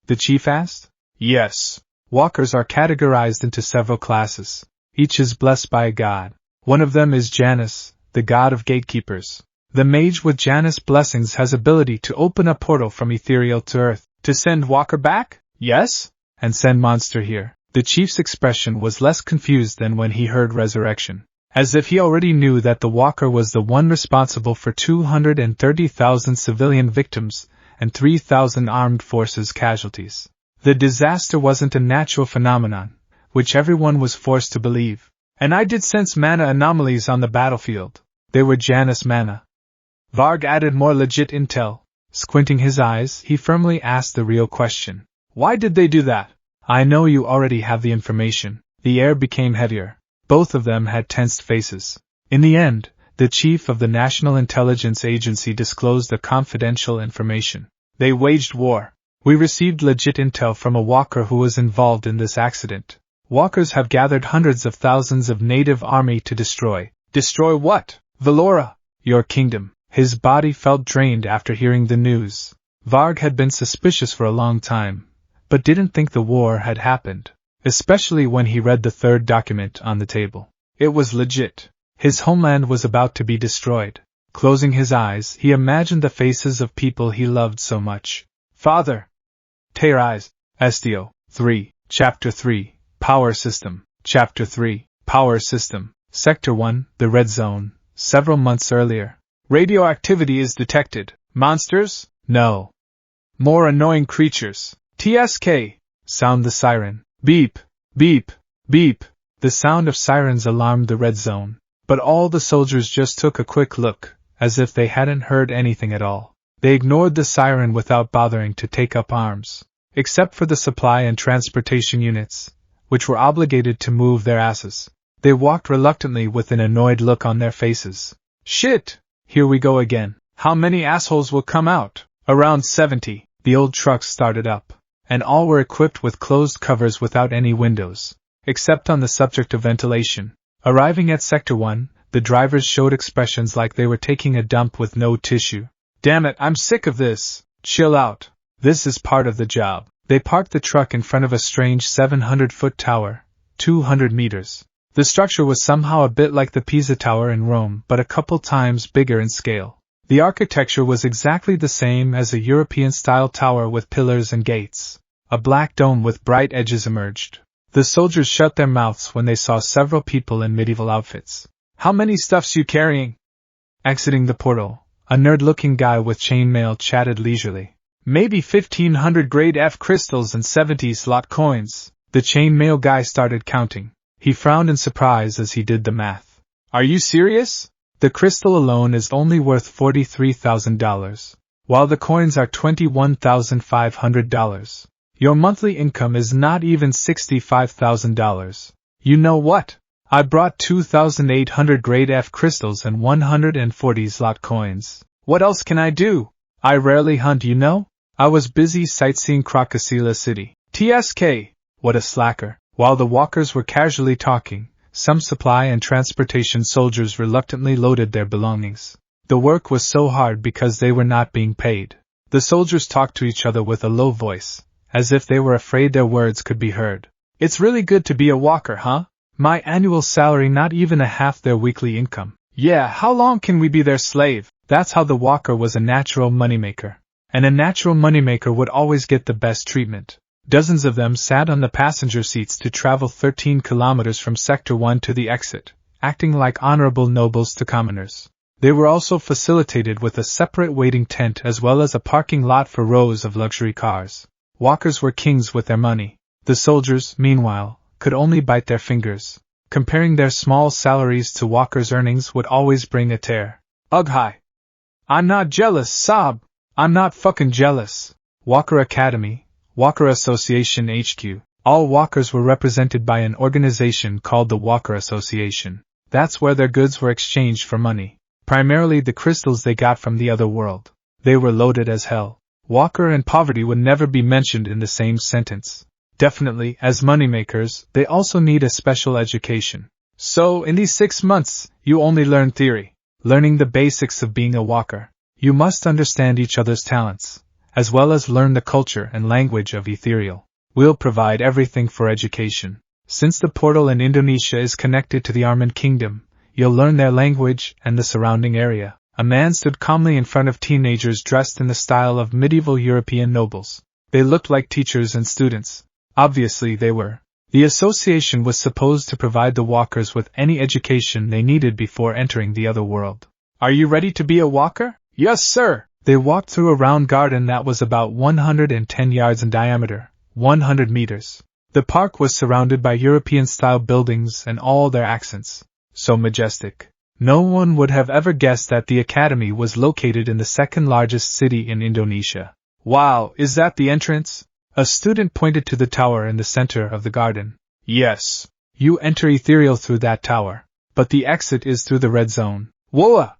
The chief asked. Yes. Walkers are categorized into several classes. Each is blessed by a god. One of them is Janus, the god of gatekeepers. The mage with Janus blessings has ability to open a portal from ethereal to earth. To send Walker back? Yes? And send monster here. The chief's expression was less confused than when he heard resurrection. As if he already knew that the walker was the one responsible for 230,000 civilian victims and 3,000 armed forces casualties. The disaster wasn't a natural phenomenon, which everyone was forced to believe. And I did sense mana anomalies on the battlefield. They were Janus mana. Varg added more legit intel. Squinting his eyes, he firmly asked the real question. Why did they do that? I know you already have the information. The air became heavier. Both of them had tensed faces. In the end, the chief of the National Intelligence Agency disclosed the confidential information. They waged war. We received legit intel from a walker who was involved in this accident. Walkers have gathered hundreds of thousands of native army to destroy. Destroy what? Valora, your kingdom. His body felt drained after hearing the news. Varg had been suspicious for a long time, but didn't think the war had happened. Especially when he read the third document on the table. It was legit. His homeland was about to be destroyed. Closing his eyes, he imagined the faces of people he loved so much. Father! Terais, Estio, 3, Chapter 3, Power System, Chapter 3, Power System, Sector 1, the Red Zone, several months earlier. Radioactivity is detected. Monsters? No. More annoying creatures. TSK! Sound the siren. Beep, beep, beep. The sound of sirens alarmed the red zone, but all the soldiers just took a quick look, as if they hadn't heard anything at all. They ignored the siren without bothering to take up arms, except for the supply and transportation units, which were obligated to move their asses. They walked reluctantly with an annoyed look on their faces. Shit! Here we go again. How many assholes will come out? Around 70. The old trucks started up, and all were equipped with closed covers without any windows. except on the subject of ventilation. Arriving at Sector 1, the drivers showed expressions like they were taking a dump with no tissue. Damn it, I'm sick of this. Chill out. This is part of the job. They parked the truck in front of a strange 700-foot tower, 200 meters. The structure was somehow a bit like the Pisa Tower in Rome, but a couple times bigger in scale. The architecture was exactly the same as a European-style tower with pillars and gates. A black dome with bright edges emerged. The soldiers shut their mouths when they saw several people in medieval outfits. How many stuffs you carrying? Exiting the portal, a nerd-looking guy with chainmail chatted leisurely. Maybe 1,500 grade F crystals and 70 slot coins. The chainmail guy started counting. He frowned in surprise as he did the math. Are you serious? The crystal alone is only worth $43,000, while the coins are $21,500. Your monthly income is not even $65,000. You know what? I brought 2,800 grade F crystals and 140 slot coins. What else can I do? I rarely hunt, you know? I was busy sightseeing Crocosila City. TSK. What a slacker. While the walkers were casually talking, some supply and transportation soldiers reluctantly loaded their belongings. The work was so hard because they were not being paid. The soldiers talked to each other with a low voice, as if they were afraid their words could be heard. It's really good to be a walker, huh? My annual salary not even a half their weekly income. Yeah, how long can we be their slave? That's how the walker was a natural moneymaker. And a natural moneymaker would always get the best treatment. Dozens of them sat on the passenger seats to travel 13 kilometers from Sector 1 to the exit, acting like honorable nobles to commoners. They were also facilitated with a separate waiting tent as well as a parking lot for rows of luxury cars. Walkers were kings with their money. The soldiers, meanwhile, could only bite their fingers. Comparing their small salaries to walkers' earnings would always bring a tear. Ugh hi. I'm not jealous, sob. I'm not fucking jealous. Walker Academy, Walker Association HQ. All walkers were represented by an organization called the Walker Association. That's where their goods were exchanged for money. Primarily the crystals they got from the other world. They were loaded as hell. Walker and poverty would never be mentioned in the same sentence. Definitely, as moneymakers, they also need a special education. So, in these 6 months, you only learn theory. Learning the basics of being a walker. You must understand each other's talents, as well as learn the culture and language of Ethereal. We'll provide everything for education. Since the portal in Indonesia is connected to the Arman Kingdom, you'll learn their language and the surrounding area. A man stood calmly in front of teenagers dressed in the style of medieval European nobles. They looked like teachers and students. Obviously they were. The association was supposed to provide the walkers with any education they needed before entering the other world. Are you ready to be a walker? Yes, sir. They walked through a round garden that was about 110 yards in diameter, 100 meters. The park was surrounded by European-style buildings and all their accents. So majestic. No one would have ever guessed that the academy was located in the second largest city in Indonesia. Wow, is that the entrance? A student pointed to the tower in the center of the garden. Yes. You enter Ethereal through that tower. But the exit is through the red zone. Whoa!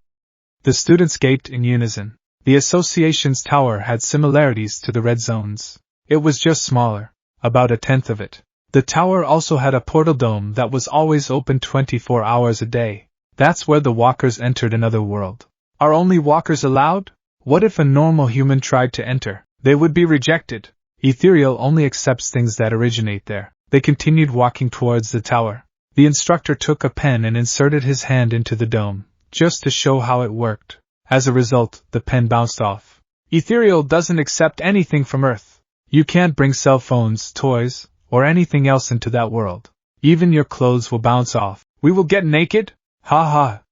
The students gaped in unison. The association's tower had similarities to the red zones. It was just smaller, about a tenth of it. The tower also had a portal dome that was always open 24 hours a day. That's where the walkers entered another world. Are only walkers allowed? What if a normal human tried to enter? They would be rejected. Ethereal only accepts things that originate there. They continued walking towards the tower. The instructor took a pen and inserted his hand into the dome, just to show how it worked. As a result, the pen bounced off. Ethereal doesn't accept anything from Earth. You can't bring cell phones, toys, or anything else into that world. Even your clothes will bounce off. We will get naked? Ha ha.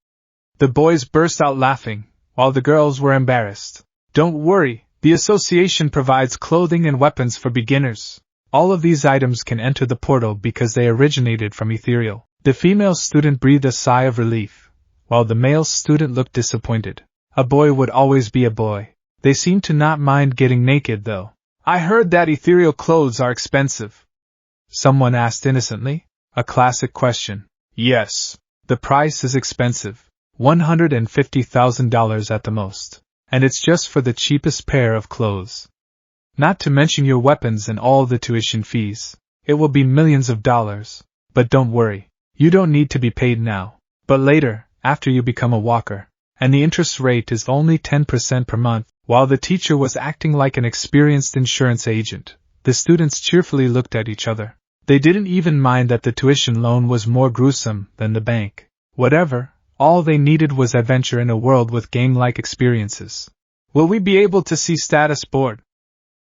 The boys burst out laughing, while the girls were embarrassed. Don't worry, the association provides clothing and weapons for beginners. All of these items can enter the portal because they originated from Ethereal. The female student breathed a sigh of relief, while the male student looked disappointed. A boy would always be a boy. They seemed to not mind getting naked, though. I heard that Ethereal clothes are expensive. Someone asked innocently. A classic question. Yes. The price is expensive. $150,000 at the most. And it's just for the cheapest pair of clothes. Not to mention your weapons and all the tuition fees. It will be millions of dollars. But don't worry. You don't need to be paid now. But later, after you become a walker. And the interest rate is only 10% per month. While the teacher was acting like an experienced insurance agent, the students cheerfully looked at each other. They didn't even mind that the tuition loan was more gruesome than the bank. Whatever, all they needed was adventure in a world with game-like experiences. Will we be able to see status board?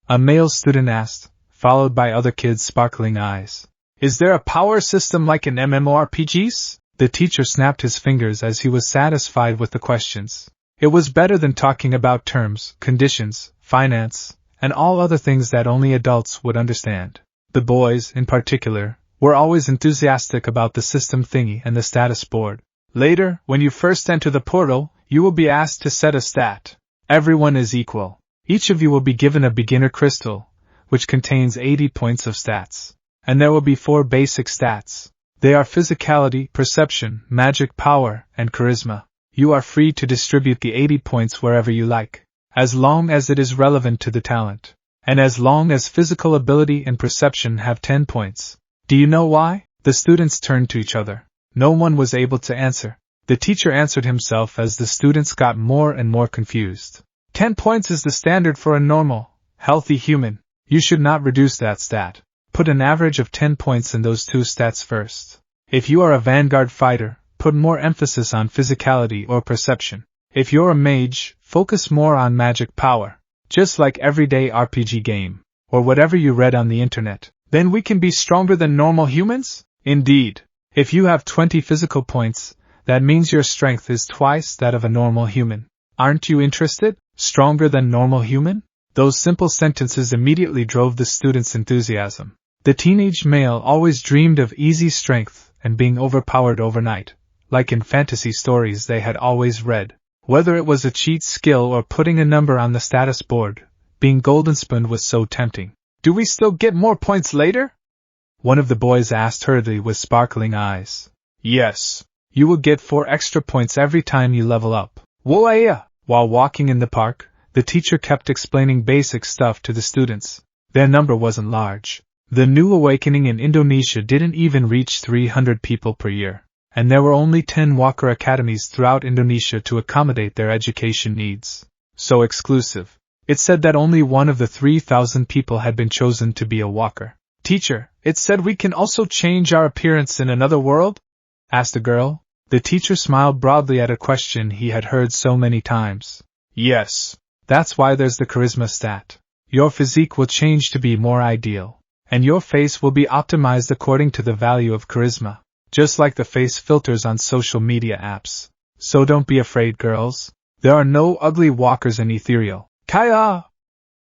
A male student asked, followed by other kids' sparkling eyes. Is there a power system like in MMORPGs? The teacher snapped his fingers as he was satisfied with the questions. It was better than talking about terms, conditions, finance, and all other things that only adults would understand. The boys, in particular, were always enthusiastic about the system thingy and the status board. Later, when you first enter the portal, you will be asked to set a stat. Everyone is equal. Each of you will be given a beginner crystal, which contains 80 points of stats. And there will be 4 basic stats. They are physicality, perception, magic power, and charisma. You are free to distribute the 80 points wherever you like, as long as it is relevant to the talent, and as long as physical ability and perception have 10 points. Do you know why? The students turned to each other. No one was able to answer. The teacher answered himself as the students got more and more confused. 10 points is the standard for a normal, healthy human. You should not reduce that stat. Put an average of 10 points in those 2 stats first. If you are a vanguard fighter, put more emphasis on physicality or perception. If you're a mage, focus more on magic power. Just like everyday RPG game, or whatever you read on the internet. Then we can be stronger than normal humans? Indeed. If you have 20 physical points, that means your strength is twice that of a normal human. Aren't you interested? Stronger than normal human? Those simple sentences immediately drove the students' enthusiasm. The teenage male always dreamed of easy strength and being overpowered overnight, like in fantasy stories they had always read. Whether it was a cheat skill or putting a number on the status board, being golden spooned was so tempting. Do we still get more points later? One of the boys asked hurriedly with sparkling eyes. Yes. You will get 4 extra points every time you level up. Whoa! While walking in the park, the teacher kept explaining basic stuff to the students. Their number wasn't large. The new awakening in Indonesia didn't even reach 300 people per year, and there were only 10 walker academies throughout Indonesia to accommodate their education needs. So exclusive. It said that only one of the 3,000 people had been chosen to be a walker. Teacher, it said we can also change our appearance in another world? Asked a girl. The teacher smiled broadly at a question he had heard so many times. Yes. That's why there's the charisma stat. Your physique will change to be more ideal, and your face will be optimized according to the value of charisma, just like the face filters on social media apps. So don't be afraid, girls. There are no ugly walkers in Ethereal. Kaya!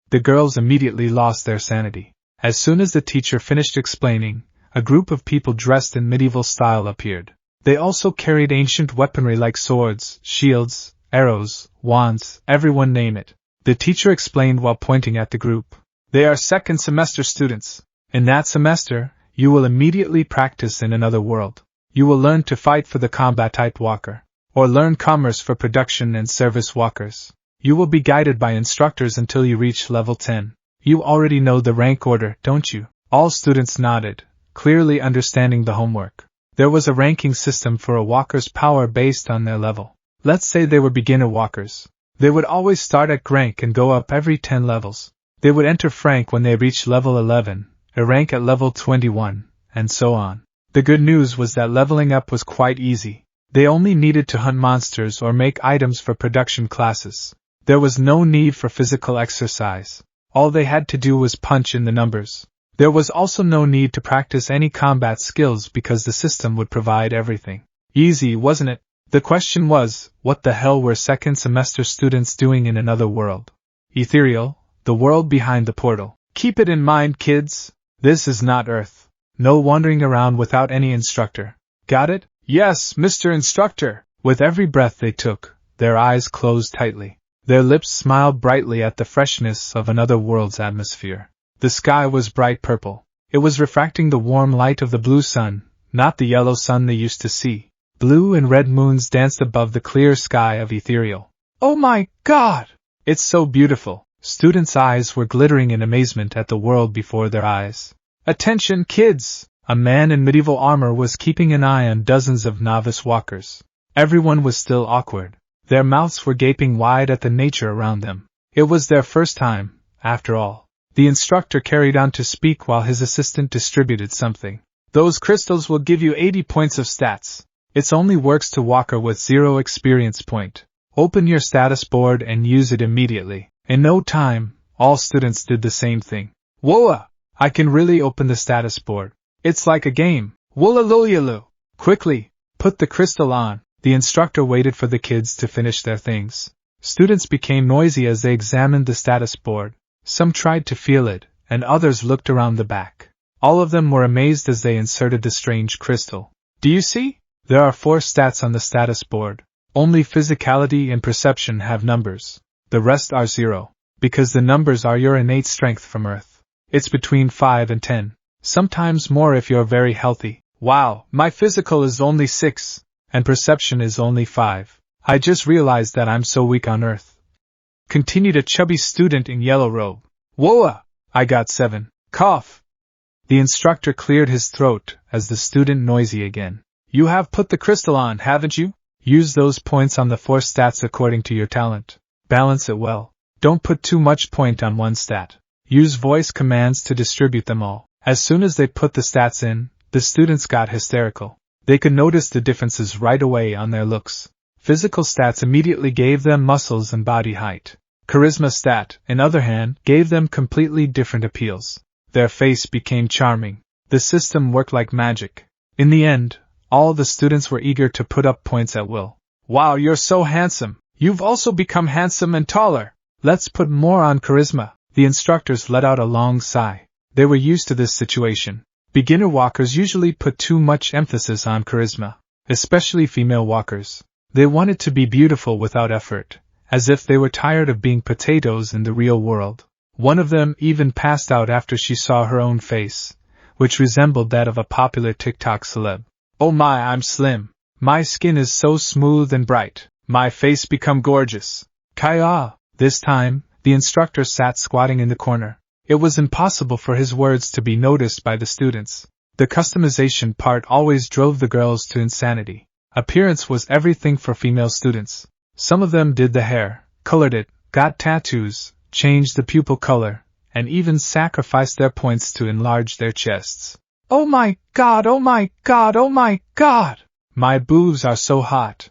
The girls immediately lost their sanity. As soon as the teacher finished explaining, a group of people dressed in medieval style appeared. They also carried ancient weaponry like swords, shields, arrows, wands, everyone name it. The teacher explained while pointing at the group. They are second semester students. In that semester, you will immediately practice in another world. You will learn to fight for the combat type walker, or learn commerce for production and service walkers. You will be guided by instructors until you reach level 10. You already know the rank order, don't you? All students nodded, clearly understanding the homework. There was a ranking system for a walker's power based on their level. Let's say they were beginner walkers. They would always start at rank and go up every 10 levels. They would enter Frank when they reached level 11, a rank at level 21, and so on. The good news was that leveling up was quite easy. They only needed to hunt monsters or make items for production classes. There was no need for physical exercise. All they had to do was punch in the numbers. There was also no need to practice any combat skills because the system would provide everything. Easy, wasn't it? The question was, what the hell were second semester students doing in another world? Ethereal, the world behind the portal. Keep it in mind, kids. This is not Earth. No wandering around without any instructor. Got it? Yes, Mr. Instructor. With every breath they took, their eyes closed tightly. Their lips smiled brightly at the freshness of another world's atmosphere. The sky was bright purple. It was refracting the warm light of the blue sun, not the yellow sun they used to see. Blue and red moons danced above the clear sky of Ethereal. Oh my God! It's so beautiful. Students' eyes were glittering in amazement at the world before their eyes. Attention, kids! A man in medieval armor was keeping an eye on dozens of novice walkers. Everyone was still awkward. Their mouths were gaping wide at the nature around them. It was their first time, after all. The instructor carried on to speak while his assistant distributed something. Those crystals will give you 80 points of stats. It only works to walker with 0 experience point. Open your status board and use it immediately. In no time, all students did the same thing. Whoa! I can really open the status board. It's like a game. Woolalooyaloo! Quickly, put the crystal on. The instructor waited for the kids to finish their things. Students became noisy as they examined the status board. Some tried to feel it, and others looked around the back. All of them were amazed as they inserted the strange crystal. Do you see? There are 4 stats on the status board. Only physicality and perception have numbers. The rest are 0, because the numbers are your innate strength from Earth. It's between 5 and 10, sometimes more if you're very healthy. Wow, my physical is only 6, and perception is only 5. I just realized that I'm so weak on Earth. Continued a chubby student in yellow robe. Whoa! I got 7. Cough! The instructor cleared his throat as the student noisy again. You have put the crystal on, haven't you? Use those points on the 4 stats according to your talent. Balance it well. Don't put too much point on one stat. Use voice commands to distribute them all. As soon as they put the stats in, the students got hysterical. They could notice the differences right away on their looks. Physical stats immediately gave them muscles and body height. Charisma stat, on the other hand, gave them completely different appeals. Their face became charming. The system worked like magic. In the end, all the students were eager to put up points at will. Wow, you're so handsome. You've also become handsome and taller. Let's put more on charisma. The instructors let out a long sigh. They were used to this situation. Beginner walkers usually put too much emphasis on charisma, especially female walkers. They wanted to be beautiful without effort, as if they were tired of being potatoes in the real world. One of them even passed out after she saw her own face, which resembled that of a popular TikTok celeb. Oh my, I'm slim. My skin is so smooth and bright. My face become gorgeous. Kaya! This time, the instructor sat squatting in the corner. It was impossible for his words to be noticed by the students. The customization part always drove the girls to insanity. Appearance was everything for female students. Some of them did the hair, colored it, got tattoos, changed the pupil color, and even sacrificed their points to enlarge their chests. Oh my god, oh my god, oh my god! My boobs are so hot.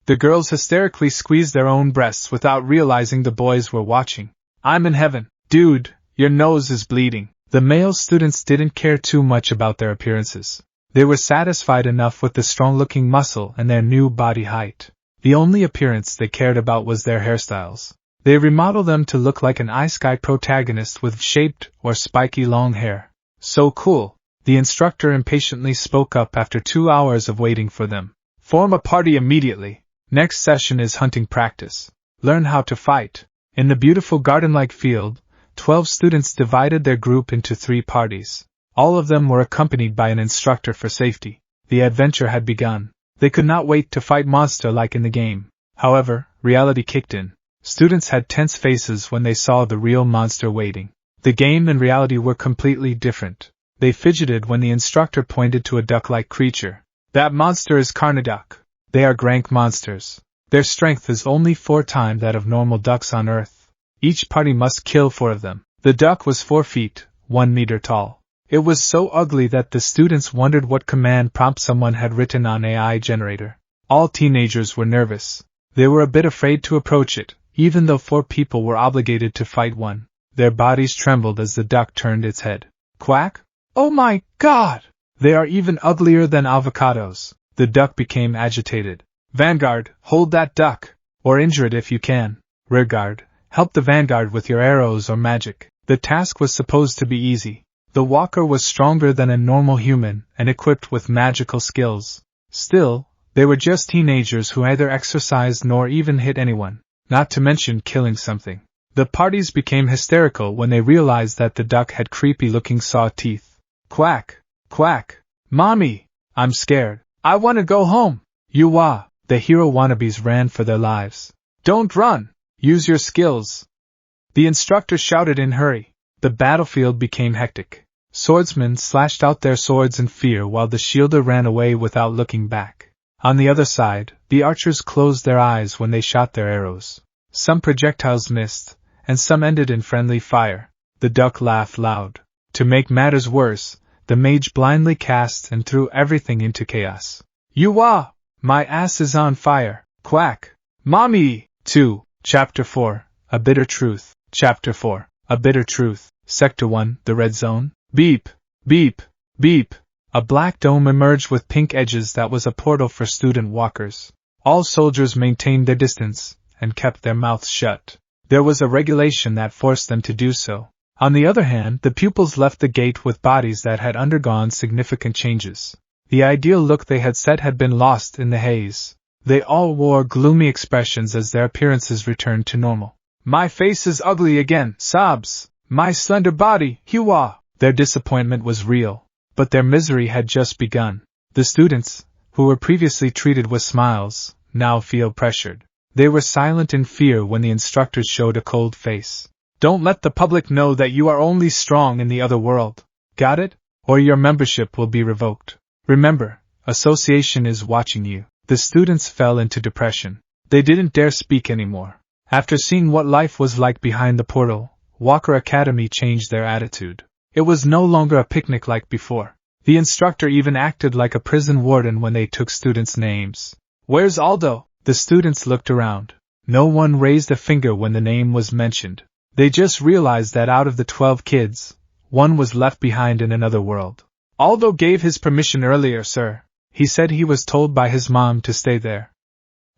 The girls hysterically squeezed their own breasts without realizing the boys were watching. I'm in heaven. Dude, your nose is bleeding. The male students didn't care too much about their appearances. They were satisfied enough with the strong-looking muscle and their new body height. The only appearance they cared about was their hairstyles. They remodeled them to look like an isekai protagonist with shaped or spiky long hair. So cool. The instructor impatiently spoke up after 2 hours of waiting for them. Form a party immediately. Next session is hunting practice. Learn how to fight. In the beautiful garden-like field, 12 students divided their group into 3 parties. All of them were accompanied by an instructor for safety. The adventure had begun. They could not wait to fight monster like in the game. However, reality kicked in. Students had tense faces when they saw the real monster waiting. The game and reality were completely different. They fidgeted when the instructor pointed to a duck-like creature. That monster is Carnaduck. They are Grank monsters. Their strength is only 4 times that of normal ducks on Earth. Each party must kill 4 of them. The duck was 4 feet, 1 meter tall. It was so ugly that the students wondered what command prompt someone had written on AI generator. All teenagers were nervous. They were a bit afraid to approach it, even though 4 people were obligated to fight one. Their bodies trembled as the duck turned its head. Quack! Oh my god! They are even uglier than avocados. The duck became agitated. Vanguard, hold that duck, or injure it if you can. Rearguard, help the vanguard with your arrows or magic. The task was supposed to be easy. The walker was stronger than a normal human and equipped with magical skills. Still, they were just teenagers who neither exercised nor even hit anyone, not to mention killing something. The parties became hysterical when they realized that the duck had creepy-looking saw teeth. Quack! Quack! Mommy! I'm scared. I want to go home! You-wah! The hero wannabes ran for their lives. Don't run! Use your skills! The instructor shouted in hurry. The battlefield became hectic. Swordsmen slashed out their swords in fear while the shielder ran away without looking back. On the other side, the archers closed their eyes when they shot their arrows. Some projectiles missed, and some ended in friendly fire. The duck laughed loud. To make matters worse, the mage blindly cast and threw everything into chaos. "Yuwa! My ass is on fire! Quack! Mommy!" 2. Chapter 4, A Bitter Truth. Chapter 4, A Bitter Truth. Sector 1, The Red Zone. Beep! Beep! Beep! A black dome emerged with pink edges that was a portal for student walkers. All soldiers maintained their distance, and kept their mouths shut. There was a regulation that forced them to do so. On the other hand, the pupils left the gate with bodies that had undergone significant changes. The ideal look they had set had been lost in the haze. They all wore gloomy expressions as their appearances returned to normal. "My face is ugly again, sobs! My slender body, hua!" Their disappointment was real, but their misery had just begun. The students, who were previously treated with smiles, now feel pressured. They were silent in fear when the instructors showed a cold face. "Don't let the public know that you are only strong in the other world. Got it? Or your membership will be revoked. Remember, association is watching you." The students fell into depression. They didn't dare speak anymore. After seeing what life was like behind the portal, Walker Academy changed their attitude. It was no longer a picnic like before. The instructor even acted like a prison warden when they took students' names. "Where's Aldo?" The students looked around. No one raised a finger when the name was mentioned. They just realized that out of the 12 kids, one was left behind in another world. "Aldo gave his permission earlier, sir. He said he was told by his mom to stay there."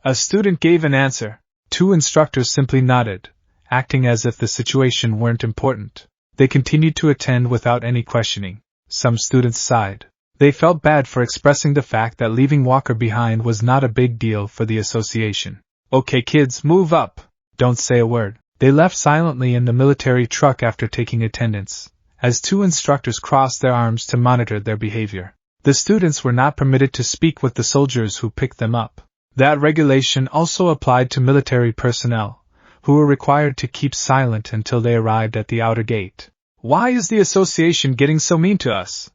A student gave an answer. 2 instructors simply nodded, acting as if the situation weren't important. They continued to attend without any questioning. Some students sighed. They felt bad for expressing the fact that leaving Walker behind was not a big deal for the association. "Okay kids, move up. Don't say a word." They left silently in the military truck after taking attendance, as 2 instructors crossed their arms to monitor their behavior. The students were not permitted to speak with the soldiers who picked them up. That regulation also applied to military personnel, who were required to keep silent until they arrived at the outer gate. "Why is the association getting so mean to us?"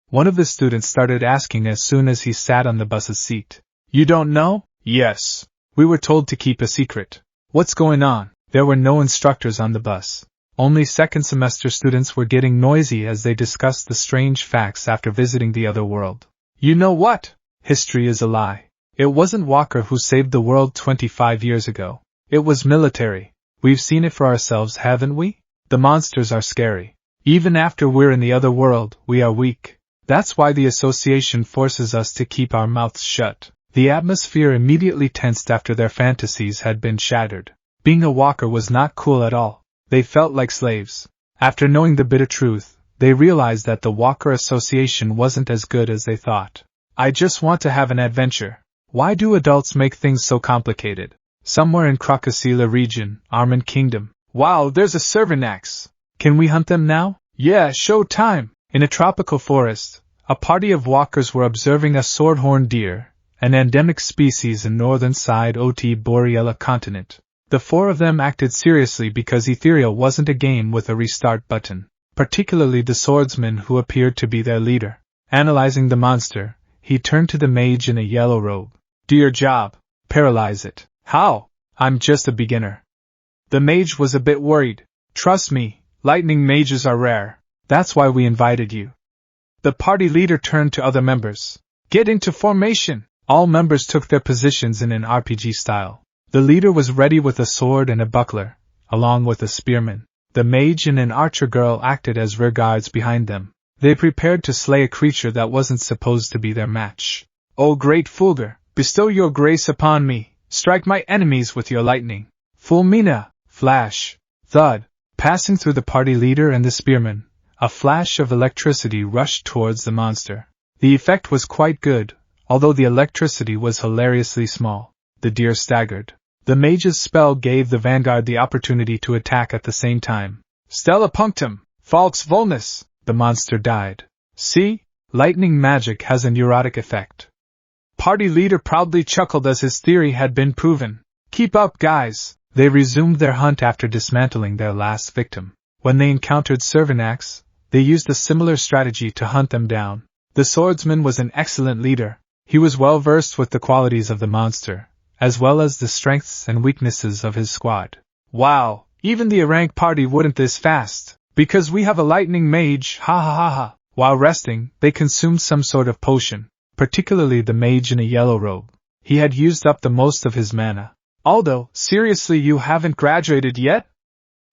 One of the students started asking as soon as he sat on the bus's seat. "You don't know?" "Yes. We were told to keep a secret." "What's going on?" There were no instructors on the bus. Only second semester students were getting noisy as they discussed the strange facts after visiting the other world. "You know what? History is a lie. It wasn't Walker who saved the world 25 years ago. It was military. We've seen it for ourselves, haven't we? The monsters are scary. Even after we're in the other world, we are weak. That's why the association forces us to keep our mouths shut." The atmosphere immediately tensed after their fantasies had been shattered. Being a walker was not cool at all. They felt like slaves. After knowing the bitter truth, they realized that the Walker Association wasn't as good as they thought. "I just want to have an adventure. Why do adults make things so complicated?" Somewhere in Crocosila region, Armand Kingdom. "Wow, there's a Cervinax. Can we hunt them now?" "Yeah, show time." In a tropical forest, a party of walkers were observing a swordhorn deer, an endemic species in northern side Ot Borealis continent. The 4 of them acted seriously because Ethereal wasn't a game with a restart button, particularly the swordsman who appeared to be their leader. Analyzing the monster, he turned to the mage in a yellow robe. "Do your job. Paralyze it." "How? I'm just a beginner." The mage was a bit worried. "Trust me, lightning mages are rare. That's why we invited you." The party leader turned to other members. "Get into formation." All members took their positions in an RPG style. The leader was ready with a sword and a buckler, along with a spearman. The mage and an archer girl acted as rear guards behind them. They prepared to slay a creature that wasn't supposed to be their match. "O great Fulgur, bestow your grace upon me. Strike my enemies with your lightning." Fulmina, flash, thud. Passing through the party leader and the spearman, a flash of electricity rushed towards the monster. The effect was quite good, although the electricity was hilariously small. The deer staggered. The mage's spell gave the vanguard the opportunity to attack at the same time. "Stella punctum, falx vulnus." The monster died. "See? Lightning magic has a neurotic effect." Party leader proudly chuckled as his theory had been proven. "Keep up, guys." They resumed their hunt after dismantling their last victim. When they encountered Cervinax, they used a similar strategy to hunt them down. The swordsman was an excellent leader. He was well versed with the qualities of the monster, as well as the strengths and weaknesses of his squad. Wow, even the Arank party wouldn't this fast, because we have a lightning mage, ha ha ha ha. While resting, they consumed some sort of potion, particularly the mage in a yellow robe. He had used up the most of his mana. Aldo, seriously, you haven't graduated yet?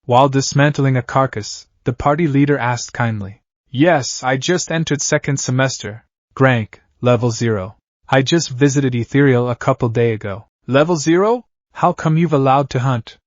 While dismantling a carcass, the party leader asked kindly. Yes, I just entered second semester. Grank, level 0. I just visited Ethereal a couple days ago. Level 0? How come you've allowed to hunt?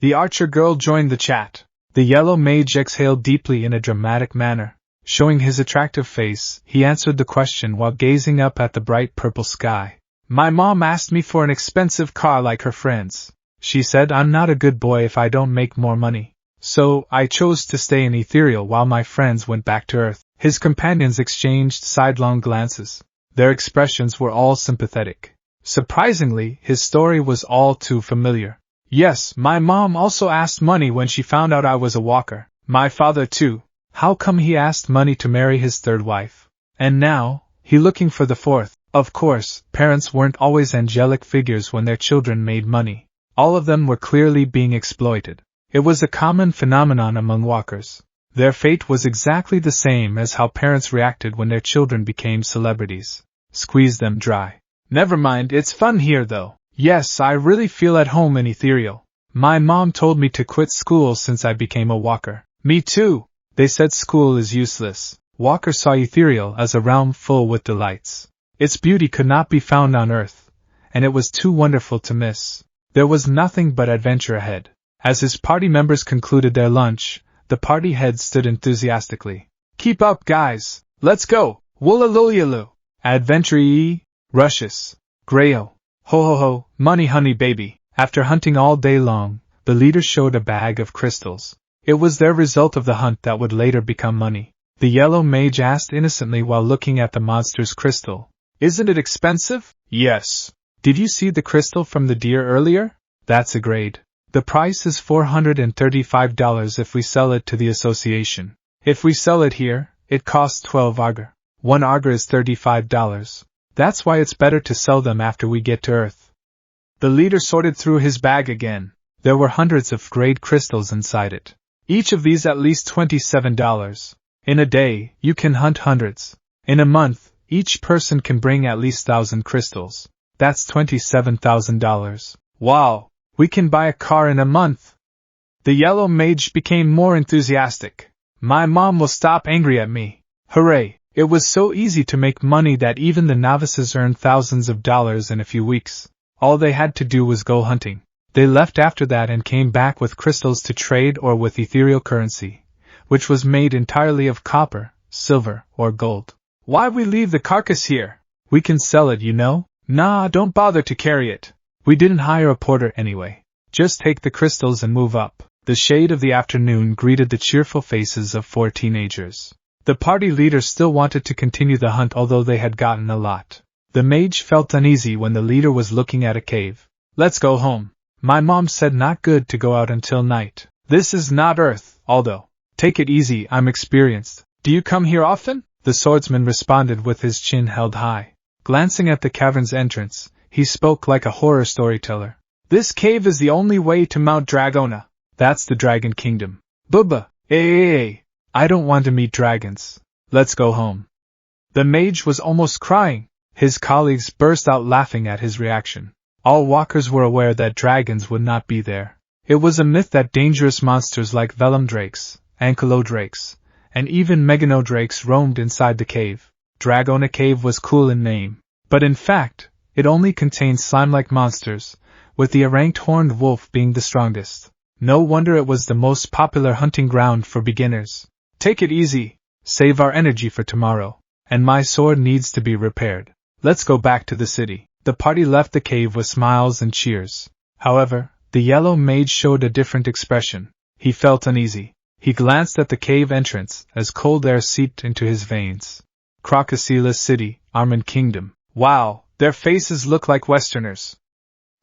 The archer girl joined the chat. The yellow mage exhaled deeply in a dramatic manner. Showing his attractive face, he answered the question while gazing up at the bright purple sky. My mom asked me for an expensive car like her friends. She said I'm not a good boy if I don't make more money. So, I chose to stay in Ethereal while my friends went back to Earth. His companions exchanged sidelong glances. Their expressions were all sympathetic. Surprisingly, his story was all too familiar. Yes, my mom also asked money when she found out I was a walker. My father too. How come he asked money to marry his third wife? And now, he looking for the fourth. Of course, parents weren't always angelic figures when their children made money. All of them were clearly being exploited. It was a common phenomenon among walkers. Their fate was exactly the same as how parents reacted when their children became celebrities. Squeeze them dry. Never mind, it's fun here though. Yes, I really feel at home in Ethereal. My mom told me to quit school since I became a walker. Me too. They said school is useless. Walker saw Ethereal as a realm full with delights. Its beauty could not be found on Earth, and it was too wonderful to miss. There was nothing but adventure ahead. As his party members concluded their lunch, the party head stood enthusiastically. Keep up, guys! Let's go! Woolalooyalu! Adventure-y! Rushes! Grayo! Ho ho ho! Money honey baby! After hunting all day long, the leader showed a bag of crystals. It was their result of the hunt that would later become money. The yellow mage asked innocently while looking at the monster's crystal. Isn't it expensive? Yes. Did you see the crystal from the deer earlier? That's a grade. The price is $435 if we sell it to the association. If we sell it here, it costs 12 augur. 1 augur is $35. That's why it's better to sell them after we get to Earth. The leader sorted through his bag again. There were hundreds of grade crystals inside it. Each of these at least $27. In a day, you can hunt hundreds. In a month, each person can bring at least 1,000 crystals. That's $27,000. Wow! We can buy a car in a month. The yellow mage became more enthusiastic. My mom will stop angry at me. Hooray! It was so easy to make money that even the novices earned thousands of dollars in a few weeks. All they had to do was go hunting. They left after that and came back with crystals to trade or with ethereal currency, which was made entirely of copper, silver, or gold. Why we leave the carcass here? We can sell it, you know? Nah, don't bother to carry it. We didn't hire a porter anyway. Just take the crystals and move up. The shade of the afternoon greeted the cheerful faces of 4 teenagers. The party leaders still wanted to continue the hunt although they had gotten a lot. The mage felt uneasy when the leader was looking at a cave. Let's go home. My mom said not good to go out until night. This is not Earth, Aldo. Take it easy, I'm experienced. Do you come here often? The swordsman responded with his chin held high. Glancing at the cavern's entrance, he spoke like a horror storyteller. This cave is the only way to Mount Dragona. That's the Dragon Kingdom. Bubba, I don't want to meet dragons. Let's go home. The mage was almost crying. His colleagues burst out laughing at his reaction. All walkers were aware that dragons would not be there. It was a myth that dangerous monsters like vellum drakes, ankylodrakes, and even meganodrakes roamed inside the cave. Dragona Cave was cool in name, but in fact, it only contained slime-like monsters, with the aranked horned wolf being the strongest. No wonder it was the most popular hunting ground for beginners. Take it easy, save our energy for tomorrow, and my sword needs to be repaired. Let's go back to the city. The party left the cave with smiles and cheers. However, the yellow mage showed a different expression. He felt uneasy. He glanced at the cave entrance as cold air seeped into his veins. Crocosila City, Armand Kingdom. Wow, their faces look like Westerners.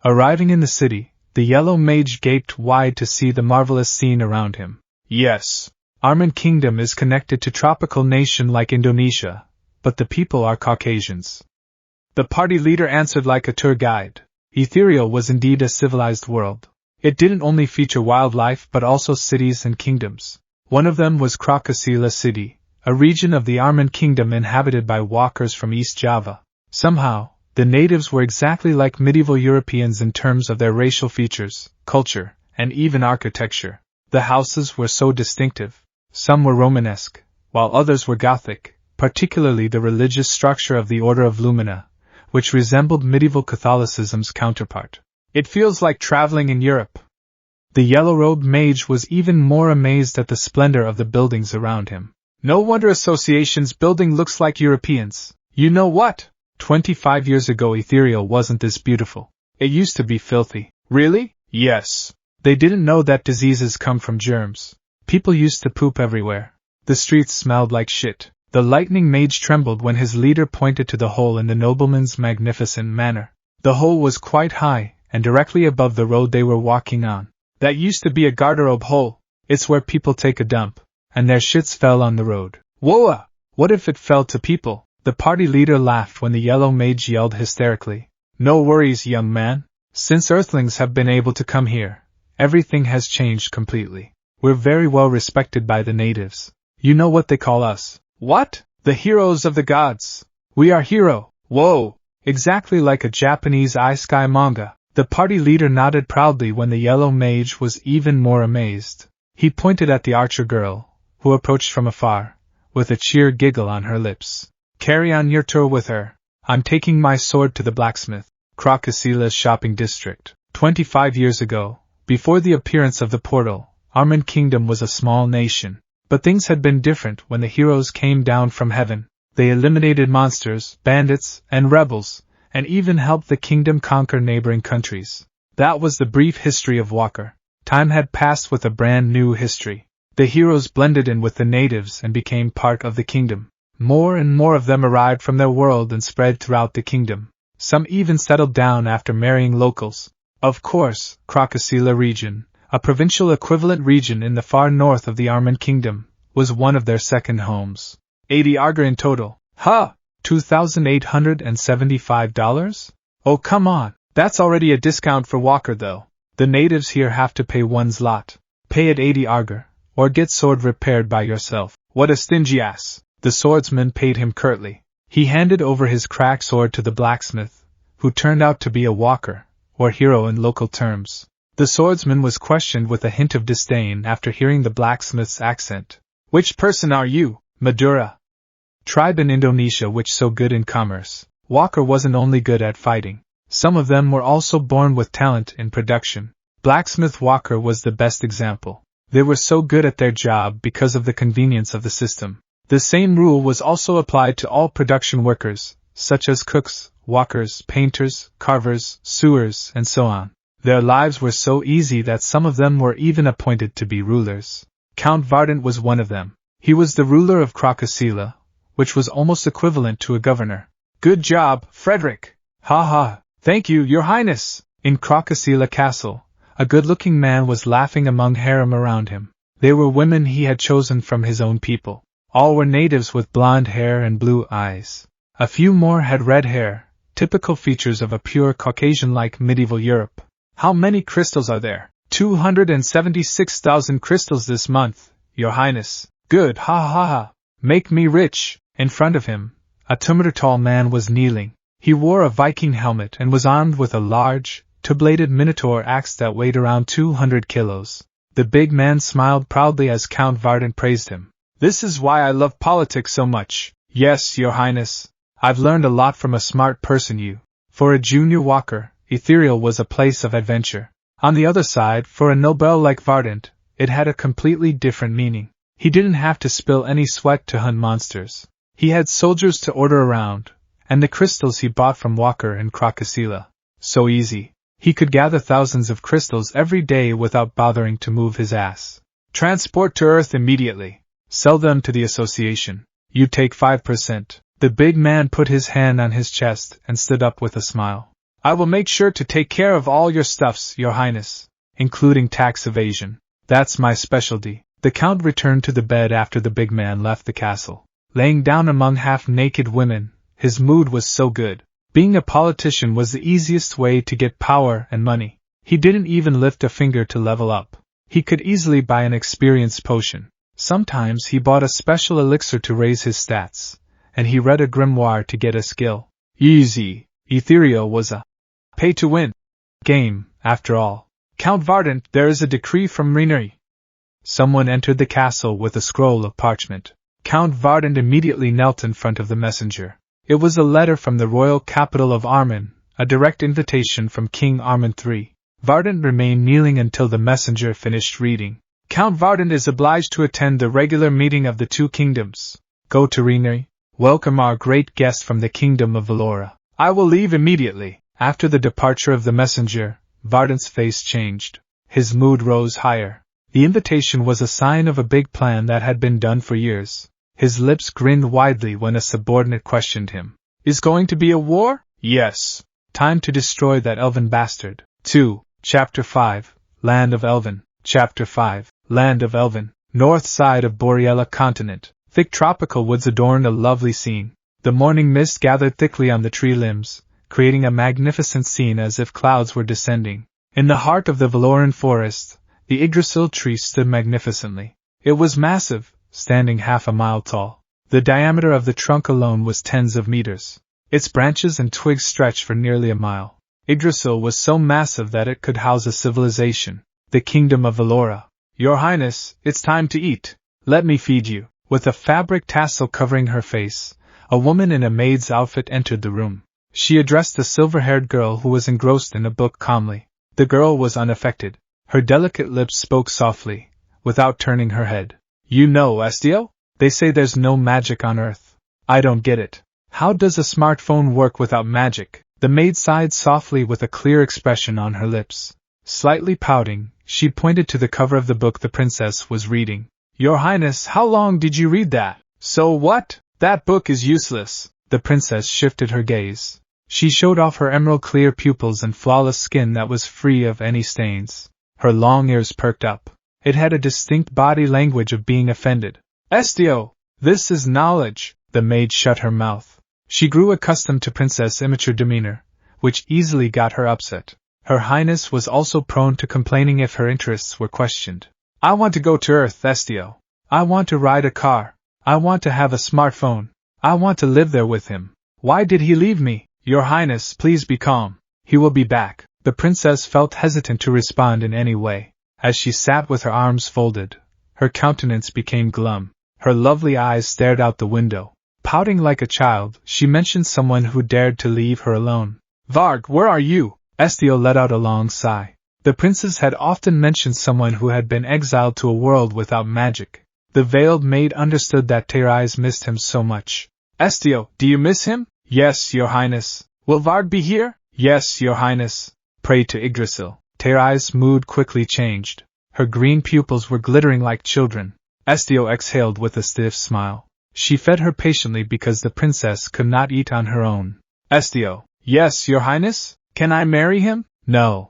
Arriving in the city, the yellow mage gaped wide to see the marvelous scene around him. Yes, Arman Kingdom is connected to tropical nation like Indonesia, but the people are Caucasians. The party leader answered like a tour guide. Ethereal was indeed a civilized world. It didn't only feature wildlife but also cities and kingdoms. One of them was Krakasila City, a region of the Arman Kingdom inhabited by walkers from East Java. Somehow, the natives were exactly like medieval Europeans in terms of their racial features, culture, and even architecture. The houses were so distinctive. Some were Romanesque, while others were Gothic, particularly the religious structure of the Order of Lumina, which resembled medieval Catholicism's counterpart. It feels like traveling in Europe. The yellow-robed mage was even more amazed at the splendor of the buildings around him. No wonder Association's building looks like Europeans. You know what? 25 years ago Ethereal wasn't this beautiful. It used to be filthy. Really? Yes. They didn't know that diseases come from germs. People used to poop everywhere. The streets smelled like shit. The lightning mage trembled when his leader pointed to the hole in the nobleman's magnificent manor. The hole was quite high, and directly above the road they were walking on. That used to be a garderobe hole. It's where people take a dump, and their shits fell on the road. Whoa! What if it fell to people? The party leader laughed when the yellow mage yelled hysterically. No worries, young man. Since Earthlings have been able to come here, everything has changed completely. We're very well respected by the natives. You know what they call us? What? The heroes of the gods. We are hero. Whoa! Exactly like a Japanese isekai manga. The party leader nodded proudly when the yellow mage was even more amazed. He pointed at the archer girl, who approached from afar, with a cheery giggle on her lips. Carry on your tour with her. I'm taking my sword to the blacksmith. Krakasila's shopping district. 25 years ago, before the appearance of the portal, Arman Kingdom was a small nation. But things had been different when the heroes came down from heaven. They eliminated monsters, bandits, and rebels, and even helped the kingdom conquer neighboring countries. That was the brief history of Walker. Time had passed with a brand new history. The heroes blended in with the natives and became part of the kingdom. More and more of them arrived from their world and spread throughout the kingdom. Some even settled down after marrying locals. Of course, Krakasila region, a provincial equivalent region in the far north of the Arman Kingdom, was one of their second homes. 80 arger in total. Huh! $2,875? Oh come on, that's already a discount for Walker though. The natives here have to pay one's lot. Pay at 80 arger, or get sword repaired by yourself. What a stingy ass! The swordsman paid him curtly. He handed over his cracked sword to the blacksmith, who turned out to be a Walker, or hero in local terms. The swordsman was questioned with a hint of disdain after hearing the blacksmith's accent. Which person are you, Madura? Tribe in Indonesia which so good in commerce. Walker wasn't only good at fighting. Some of them were also born with talent in production. Blacksmith Walker was the best example. They were so good at their job because of the convenience of the system. The same rule was also applied to all production workers, such as cooks, walkers, painters, carvers, sewers, and so on. Their lives were so easy that some of them were even appointed to be rulers. Count Vardant was one of them. He was the ruler of Krakasila, which was almost equivalent to a governor. Good job, Frederick! Ha ha! Thank you, Your Highness! In Krakasila Castle, a good-looking man was laughing among harem around him. They were women he had chosen from his own people. All were natives with blonde hair and blue eyes. A few more had red hair, typical features of a pure Caucasian like medieval Europe. How many crystals are there? 276,000 crystals this month, Your Highness. Good, ha ha ha. Make me rich. In front of him, a 2-meter tall man was kneeling. He wore a Viking helmet and was armed with a large, two-bladed minotaur axe that weighed around 200 kilos. The big man smiled proudly as Count Vardant praised him. This is why I love politics so much. Yes, Your Highness. I've learned a lot from a smart person you. For a junior walker, Ethereal was a place of adventure. On the other side, for a noble like Vardant, it had a completely different meaning. He didn't have to spill any sweat to hunt monsters. He had soldiers to order around, and the crystals he bought from Walker and Krakasila. So easy. He could gather thousands of crystals every day without bothering to move his ass. Transport to Earth immediately. Sell them to the association. You take 5%. The big man put his hand on his chest and stood up with a smile. I will make sure to take care of all your stuffs, Your Highness, including tax evasion. That's my specialty. The Count returned to the bed after the big man left the castle. Laying down among half-naked women, his mood was so good. Being a politician was the easiest way to get power and money. He didn't even lift a finger to level up. He could easily buy an experience potion. Sometimes he bought a special elixir to raise his stats, and he read a grimoire to get a skill. Easy. Ethereal was a pay-to-win game, after all. Count Vardant, there is a decree from Rudstory. Someone entered the castle with a scroll of parchment. Count Vardant immediately knelt in front of the messenger. It was a letter from the royal capital of Armen, a direct invitation from King Armen III. Vardant remained kneeling until the messenger finished reading. Count Vardant is obliged to attend the regular meeting of the two kingdoms. Go to Rudstory. Welcome our great guest from the kingdom of Valora. I will leave immediately. After the departure of the messenger, Vardant's face changed. His mood rose higher. The invitation was a sign of a big plan that had been done for years. His lips grinned widely when a subordinate questioned him. Is going to be a war? Yes. Time to destroy that elven bastard. 2. Chapter 5. Land of Elven. Chapter 5. Land of Elven. North side of Boreala continent. Thick tropical woods adorned a lovely scene. The morning mist gathered thickly on the tree limbs, creating a magnificent scene as if clouds were descending. In the heart of the Valoran forest, the Yggdrasil tree stood magnificently. It was massive, standing half a mile tall. The diameter of the trunk alone was tens of meters. Its branches and twigs stretched for nearly a mile. Yggdrasil was so massive that it could house a civilization, the kingdom of Valora. Your Highness, it's time to eat. Let me feed you. With a fabric tassel covering her face, a woman in a maid's outfit entered the room. She addressed the silver-haired girl who was engrossed in a book calmly. The girl was unaffected. Her delicate lips spoke softly, without turning her head. You know, Estio? They say there's no magic on Earth. I don't get it. How does a smartphone work without magic? The maid sighed softly with a clear expression on her lips. Slightly pouting, she pointed to the cover of the book the princess was reading. Your Highness, how long did you read that? So what? That book is useless. The princess shifted her gaze. She showed off her emerald-clear pupils and flawless skin that was free of any stains. Her long ears perked up. It had a distinct body language of being offended. Estio! This is knowledge! The maid shut her mouth. She grew accustomed to Princess' immature demeanor, which easily got her upset. Her Highness was also prone to complaining if her interests were questioned. I want to go to Earth, Estio. I want to ride a car. I want to have a smartphone. I want to live there with him. Why did he leave me? Your Highness, please be calm. He will be back. The princess felt hesitant to respond in any way. As she sat with her arms folded, her countenance became glum. Her lovely eyes stared out the window. Pouting like a child, she mentioned someone who dared to leave her alone. Varg, where are you? Estio let out a long sigh. The princess had often mentioned someone who had been exiled to a world without magic. The veiled maid understood that Thérèse missed him so much. Estio, do you miss him? Yes, Your Highness. Will Varg be here? Yes, Your Highness. Pray to Yggdrasil. Thérèse's mood quickly changed. Her green pupils were glittering like children. Estio exhaled with a stiff smile. She fed her patiently because the princess could not eat on her own. Estio. Yes, Your Highness? Can I marry him? No.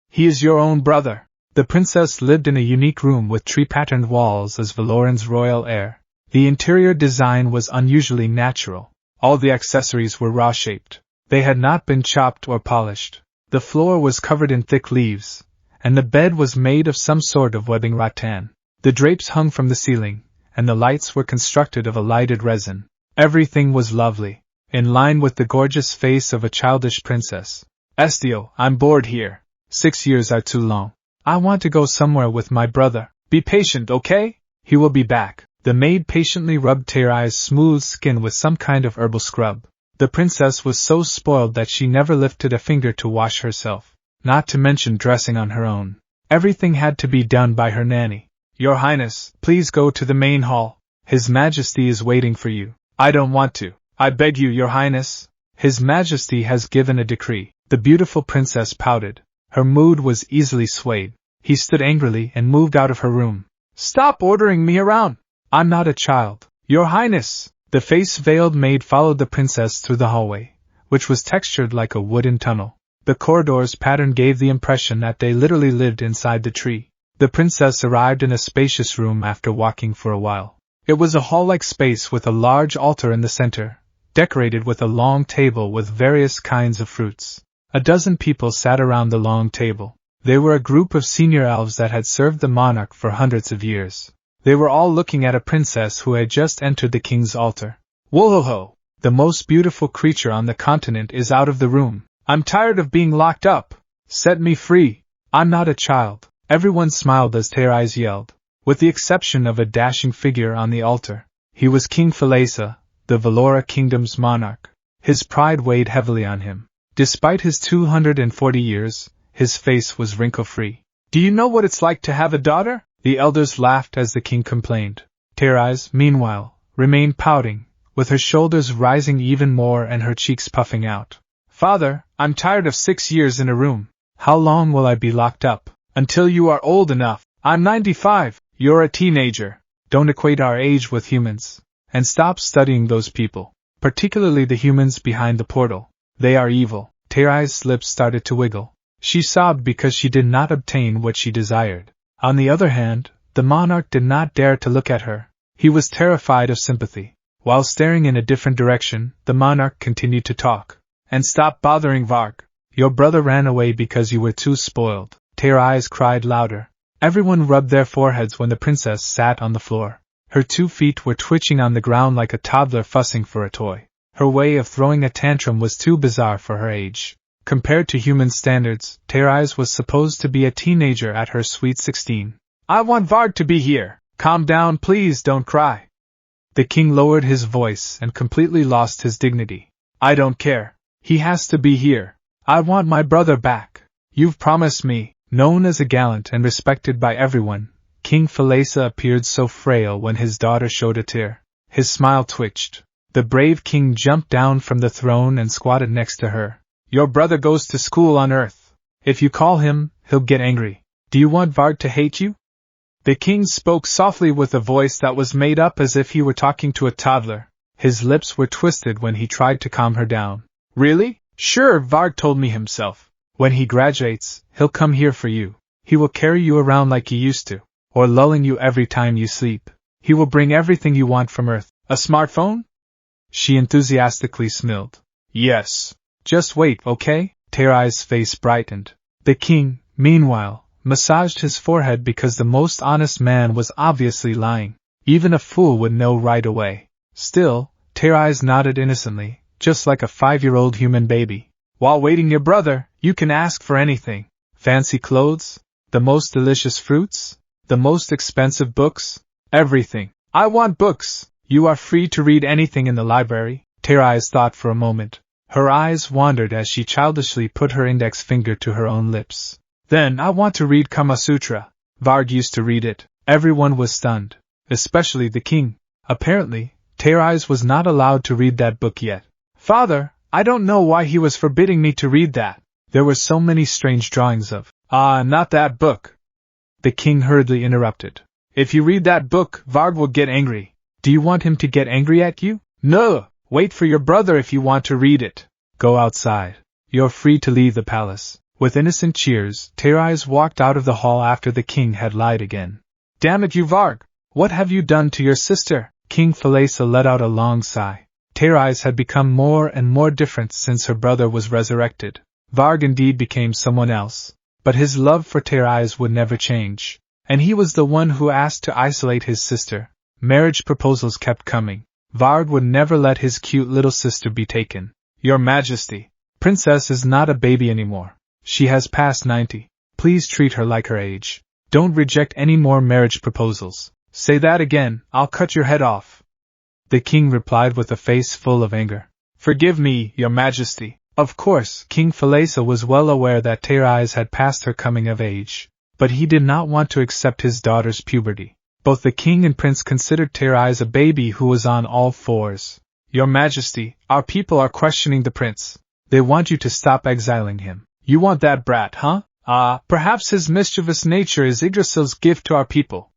He is your own brother. The princess lived in a unique room with tree-patterned walls as Valoran's royal heir. The interior design was unusually natural. All the accessories were raw-shaped. They had not been chopped or polished. The floor was covered in thick leaves, and the bed was made of some sort of webbing rattan. The drapes hung from the ceiling, and the lights were constructed of a lighted resin. Everything was lovely, in line with the gorgeous face of a childish princess. Estio, I'm bored here. 6 years are too long. I want to go somewhere with my brother. Be patient, okay? He will be back. The maid patiently rubbed Thérèse's smooth skin with some kind of herbal scrub. The princess was so spoiled that she never lifted a finger to wash herself, not to mention dressing on her own. Everything had to be done by her nanny. Your Highness, please go to the main hall. His Majesty is waiting for you. I don't want to. I beg you, Your Highness. His Majesty has given a decree. The beautiful princess pouted. Her mood was easily swayed. He stood angrily and moved out of her room. Stop ordering me around! I'm not a child. Your Highness! The face-veiled maid followed the princess through the hallway, which was textured like a wooden tunnel. The corridor's pattern gave the impression that they literally lived inside the tree. The princess arrived in a spacious room after walking for a while. It was a hall-like space with a large altar in the center, decorated with a long table with various kinds of fruits. A dozen people sat around the long table. They were a group of senior elves that had served the monarch for hundreds of years. They were all looking at a princess who had just entered the king's altar. Whoa-ho-ho! The most beautiful creature on the continent is out of the room. I'm tired of being locked up. Set me free. I'm not a child. Everyone smiled as Terais yelled, with the exception of a dashing figure on the altar. He was King Falesa, the Valora kingdom's monarch. His pride weighed heavily on him. Despite his 240 years, his face was wrinkle-free. Do you know what it's like to have a daughter? The elders laughed as the king complained. Terais, meanwhile, remained pouting, with her shoulders rising even more and her cheeks puffing out. Father, I'm tired of 6 years in a room. How long will I be locked up? Until you are old enough. I'm 95. You're a teenager. Don't equate our age with humans. And stop studying those people. Particularly the humans behind the portal. They are evil. Terais' lips started to wiggle. She sobbed because she did not obtain what she desired. On the other hand, the monarch did not dare to look at her. He was terrified of sympathy. While staring in a different direction, the monarch continued to talk. And stop bothering Varg. Your brother ran away because you were too spoiled. Terais cried louder. Everyone rubbed their foreheads when the princess sat on the floor. Her 2 feet were twitching on the ground like a toddler fussing for a toy. Her way of throwing a tantrum was too bizarre for her age. Compared to human standards, Terais was supposed to be a teenager at her sweet 16. I want Varg to be here. Calm down, please, don't cry. The king lowered his voice and completely lost his dignity. I don't care. He has to be here. I want my brother back. You've promised me. Known as a gallant and respected by everyone, King Falesa appeared so frail when his daughter showed a tear. His smile twitched. The brave king jumped down from the throne and squatted next to her. Your brother goes to school on Earth. If you call him, he'll get angry. Do you want Varg to hate you? The king spoke softly with a voice that was made up as if he were talking to a toddler. His lips were twisted when he tried to calm her down. Really? Sure, Varg told me himself. When he graduates, he'll come here for you. He will carry you around like he used to, or lulling you every time you sleep. He will bring everything you want from Earth. A smartphone? She enthusiastically smiled. Yes. Just wait, okay? Terais' face brightened. The king, meanwhile, massaged his forehead because the most honest man was obviously lying. Even a fool would know right away. Still, Terais nodded innocently, just like a 5-year-old human baby. While waiting your brother, you can ask for anything. Fancy clothes? The most delicious fruits? The most expensive books? Everything. I want books. You are free to read anything in the library. Terais thought for a moment. Her eyes wandered as she childishly put her index finger to her own lips. Then I want to read Kama Sutra. Varg used to read it. Everyone was stunned. Especially the king. Apparently, Terais was not allowed to read that book yet. Father, I don't know why he was forbidding me to read that. There were so many strange drawings of, not that book. The king hurriedly interrupted. If you read that book, Varg will get angry. Do you want him to get angry at you? No, wait for your brother if you want to read it. Go outside. You're free to leave the palace. With innocent cheers, Terais walked out of the hall after the king had lied again. Damn it, you Varg! What have you done to your sister? King Falesa let out a long sigh. Terais had become more and more different since her brother was resurrected. Varg indeed became someone else, but his love for Terais would never change. And he was the one who asked to isolate his sister. Marriage proposals kept coming. Varg would never let his cute little sister be taken. Your Majesty, Princess is not a baby anymore. She has passed 90. Please treat her like her age. Don't reject any more marriage proposals. Say that again, I'll cut your head off. The king replied with a face full of anger. Forgive me, Your Majesty. Of course, King Falesa was well aware that Terais had passed her coming of age, but he did not want to accept his daughter's puberty. Both the king and prince considered Terais a baby who was on all fours. Your Majesty, our people are questioning the prince. They want you to stop exiling him. You want that brat, huh? Perhaps his mischievous nature is Yggdrasil's gift to our people.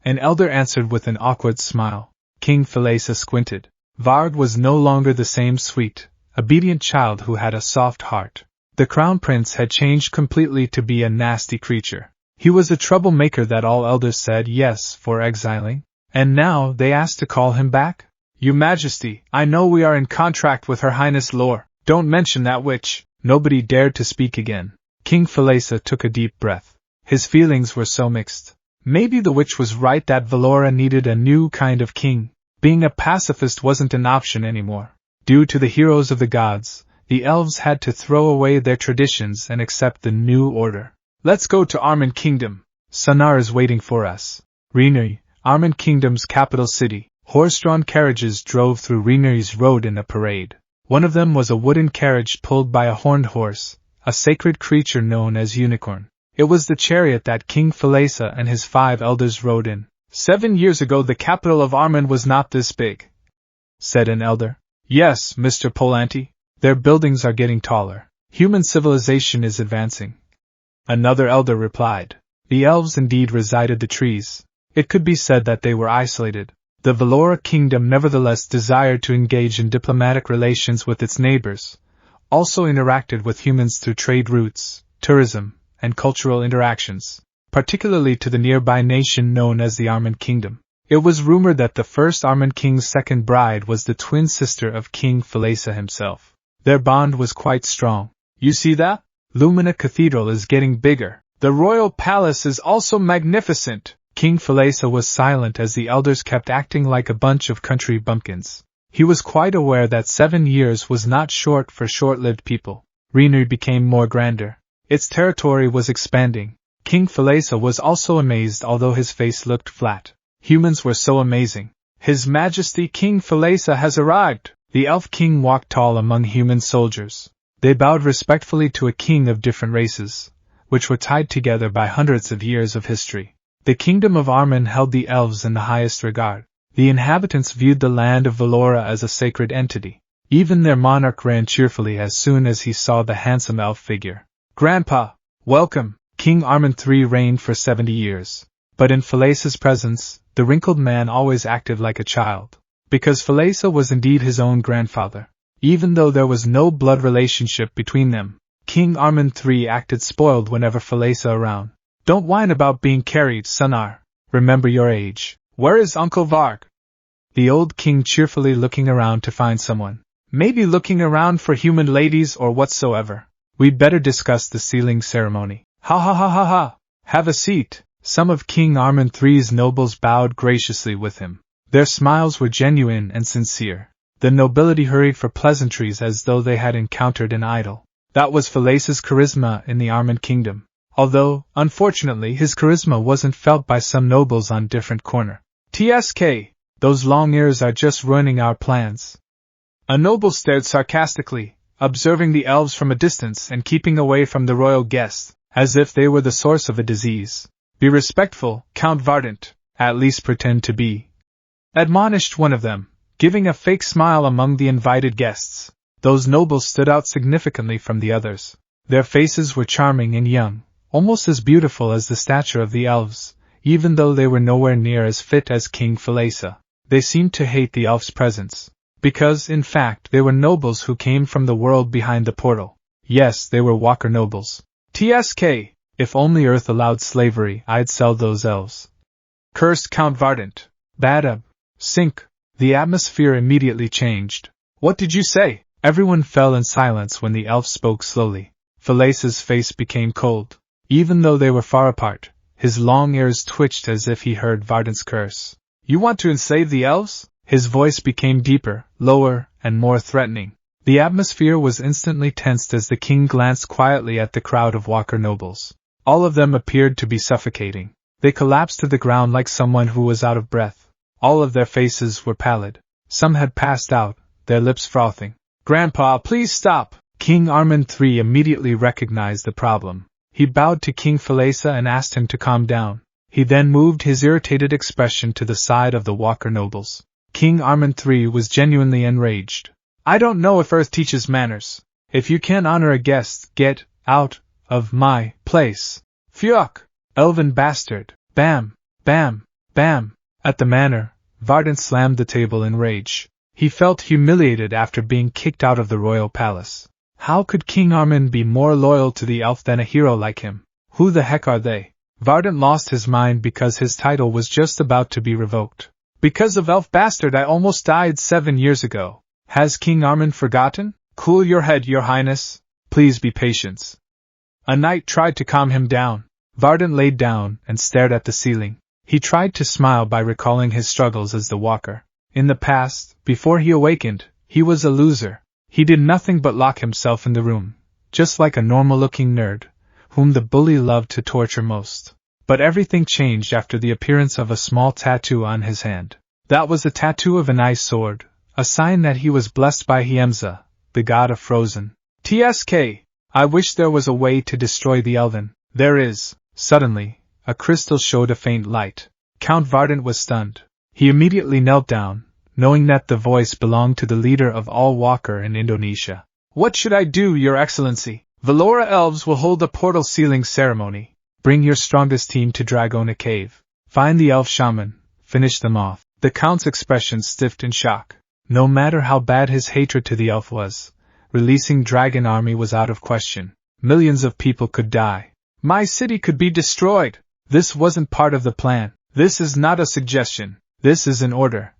An elder answered with an awkward smile. King Falesa squinted. Varg was no longer the same sweet, obedient child who had a soft heart. The crown prince had changed completely to be a nasty creature. He was a troublemaker that all elders said yes for exiling, and now they asked to call him back? Your Majesty, I know we are in contract with Her Highness Lore. Don't mention that witch. Nobody dared to speak again. King Falesa took a deep breath. His feelings were so mixed. Maybe the witch was right that Valora needed a new kind of king. Being a pacifist wasn't an option anymore. Due to the heroes of the gods, the elves had to throw away their traditions and accept the new order. Let's go to Armen Kingdom. Sonar is waiting for us. Rudstory, Armen Kingdom's capital city. Horse-drawn carriages drove through Rudstory's road in a parade. One of them was a wooden carriage pulled by a horned horse, a sacred creature known as Unicorn. It was the chariot that King Falesa and his 5 elders rode in. 7 years ago the capital of Armen was not this big, said an elder. Yes, Mr. Polanti. Their buildings are getting taller. Human civilization is advancing. Another elder replied. The elves indeed resided the trees. It could be said that they were isolated. The Valora kingdom nevertheless desired to engage in diplomatic relations with its neighbors, also interacted with humans through trade routes, tourism, and cultural interactions, particularly to the nearby nation known as the Armen Kingdom. It was rumored that the first Armen king's second bride was the twin sister of King Falesa himself. Their bond was quite strong. You see that? Lumina Cathedral is getting bigger. The royal palace is also magnificent. King Falesa was silent as the elders kept acting like a bunch of country bumpkins. He was quite aware that 7 years was not short for short-lived people. Rudstory became more grander. Its territory was expanding. King Falesa was also amazed, although his face looked flat. Humans were so amazing. His Majesty King Falesa has arrived. The elf king walked tall among human soldiers. They bowed respectfully to a king of different races, which were tied together by hundreds of years of history. The kingdom of Armen held the elves in the highest regard. The inhabitants viewed the land of Valora as a sacred entity. Even their monarch ran cheerfully as soon as he saw the handsome elf figure. Grandpa, welcome! King Armen III reigned for 70 years. But in Falesa's presence, the wrinkled man always acted like a child. Because Falesa was indeed his own grandfather. Even though there was no blood relationship between them, King Armen III acted spoiled whenever Falesa around. Don't whine about being carried, Sonar. Remember your age. Where is Uncle Varg? The old king cheerfully looking around to find someone. Maybe looking around for human ladies or whatsoever. We'd better discuss the sealing ceremony. Ha ha ha ha ha! Have a seat. Some of King Armen III's nobles bowed graciously with him. Their smiles were genuine and sincere. The nobility hurried for pleasantries as though they had encountered an idol. That was Falesa's charisma in the Armen kingdom. Although, unfortunately, his charisma wasn't felt by some nobles on different corner. TSK, those long ears are just ruining our plans. A noble stared sarcastically, observing the elves from a distance and keeping away from the royal guests, as if they were the source of a disease. Be respectful, Count Vardant, at least pretend to be. Admonished one of them, giving a fake smile among the invited guests. Those nobles stood out significantly from the others. Their faces were charming and young, almost as beautiful as the stature of the elves, even though they were nowhere near as fit as King Falesa. They seemed to hate the elves' presence. Because, in fact, they were nobles who came from the world behind the portal. Yes, they were Walker nobles. TSK, if only Earth allowed slavery, I'd sell those elves. Cursed Count Vardant. Badab. Sink. The atmosphere immediately changed. What did you say? Everyone fell in silence when the elf spoke slowly. Falesa's face became cold. Even though they were far apart, his long ears twitched as if he heard Vardant's curse. You want to enslave the elves? His voice became deeper, lower, and more threatening. The atmosphere was instantly tensed as the king glanced quietly at the crowd of Walker nobles. All of them appeared to be suffocating. They collapsed to the ground like someone who was out of breath. All of their faces were pallid. Some had passed out, their lips frothing. Grandpa, please stop! King Armen III immediately recognized the problem. He bowed to King Falesa and asked him to calm down. He then moved his irritated expression to the side of the Walker nobles. King Armen III was genuinely enraged. I don't know if Earth teaches manners. If you can't honor a guest, get out of my place. Fuck! Elven bastard! Bam! Bam! Bam! At the manor, Vardant slammed the table in rage. He felt humiliated after being kicked out of the royal palace. How could King Armen be more loyal to the elf than a hero like him? Who the heck are they? Vardant lost his mind because his title was just about to be revoked. Because of elf bastard I almost died 7 years ago. Has King Armand forgotten? Cool your head, your highness. Please be patient. A knight tried to calm him down. Vardant laid down and stared at the ceiling. He tried to smile by recalling his struggles as the walker. In the past, before he awakened, he was a loser. He did nothing but lock himself in the room, just like a normal-looking nerd, whom the bully loved to torture most. But everything changed after the appearance of a small tattoo on his hand. That was a tattoo of an ice sword, a sign that he was blessed by Hiemza, the god of frozen. TSK. I wish there was a way to destroy the elven. There is. Suddenly, a crystal showed a faint light. Count Vardant was stunned. He immediately knelt down, knowing that the voice belonged to the leader of all Walker in Indonesia. What should I do, Your Excellency? Valora elves will hold the portal sealing ceremony. Bring your strongest team to Dragona Cave. Find the elf shaman. Finish them off. The Count's expression stiffened in shock. No matter how bad his hatred to the elf was, releasing Dragon Army was out of question. Millions of people could die. My city could be destroyed. This wasn't part of the plan. This is not a suggestion. This is an order.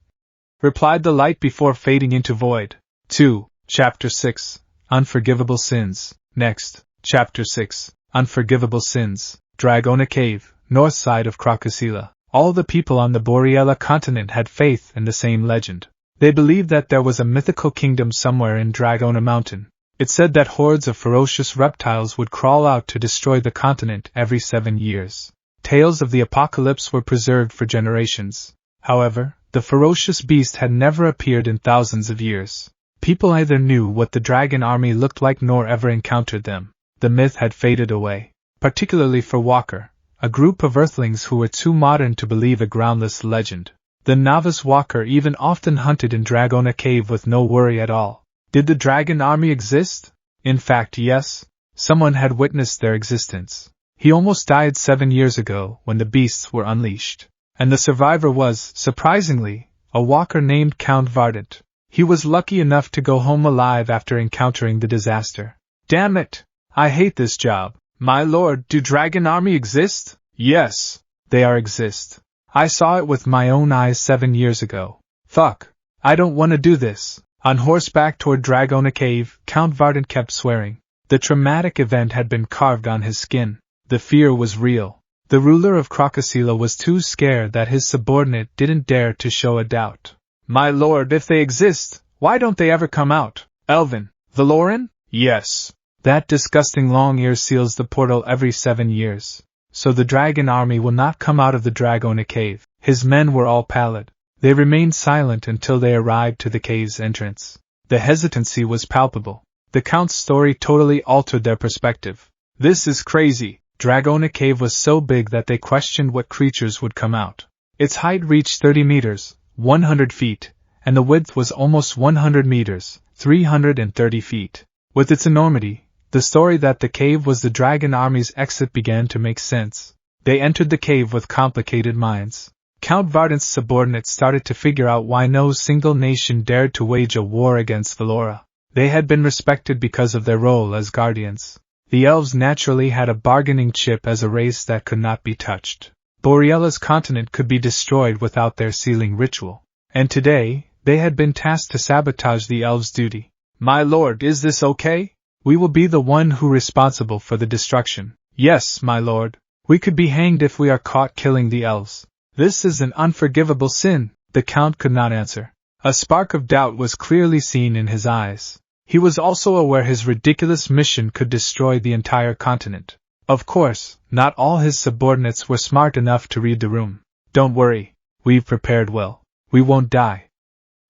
Replied the light before fading into void. 2. Chapter 6. Unforgivable Sins. Next. Chapter 6. Unforgivable Sins. Dragona Cave, north side of Krakasila. All the people on the Boreala continent had faith in the same legend. They believed that there was a mythical kingdom somewhere in Dragona Mountain. It said that hordes of ferocious reptiles would crawl out to destroy the continent every 7 years. Tales of the apocalypse were preserved for generations. However, the ferocious beast had never appeared in thousands of years. People either knew what the dragon army looked like nor ever encountered them. The myth had faded away. Particularly for Walker, a group of earthlings who were too modern to believe a groundless legend. The novice Walker even often hunted in Dragona Cave with no worry at all. Did the dragon army exist? In fact, yes. Someone had witnessed their existence. He almost died 7 years ago when the beasts were unleashed. And the survivor was, surprisingly, a Walker named Count Vardant. He was lucky enough to go home alive after encountering the disaster. Damn it! I hate this job. My lord, do Dragon Army exist? Yes, they exist. I saw it with my own eyes 7 years ago. Fuck. I don't want to do this. On horseback toward Dragona Cave, Count Vardant kept swearing. The traumatic event had been carved on his skin. The fear was real. The ruler of Krakasila was too scared that his subordinate didn't dare to show a doubt. My lord, if they exist, why don't they ever come out? Elven. Valoran? Yes. That disgusting long ear seals the portal every 7 years. So the dragon army will not come out of the Dragona Cave. His men were all pallid. They remained silent until they arrived to the cave's entrance. The hesitancy was palpable. The Count's story totally altered their perspective. This is crazy. Dragona Cave was so big that they questioned what creatures would come out. Its height reached 30 meters, 100 feet, and the width was almost 100 meters, 330 feet. With its enormity, the story that the cave was the dragon army's exit began to make sense. They entered the cave with complicated minds. Count Vardant's subordinates started to figure out why no single nation dared to wage a war against Valora. They had been respected because of their role as guardians. The elves naturally had a bargaining chip as a race that could not be touched. Boreala's continent could be destroyed without their sealing ritual. And today, they had been tasked to sabotage the elves' duty. My lord, is this okay? We will be the one who responsible for the destruction. Yes, my lord. We could be hanged if we are caught killing the elves. This is an unforgivable sin, the Count could not answer. A spark of doubt was clearly seen in his eyes. He was also aware his ridiculous mission could destroy the entire continent. Of course, not all his subordinates were smart enough to read the room. Don't worry, we've prepared well. We won't die.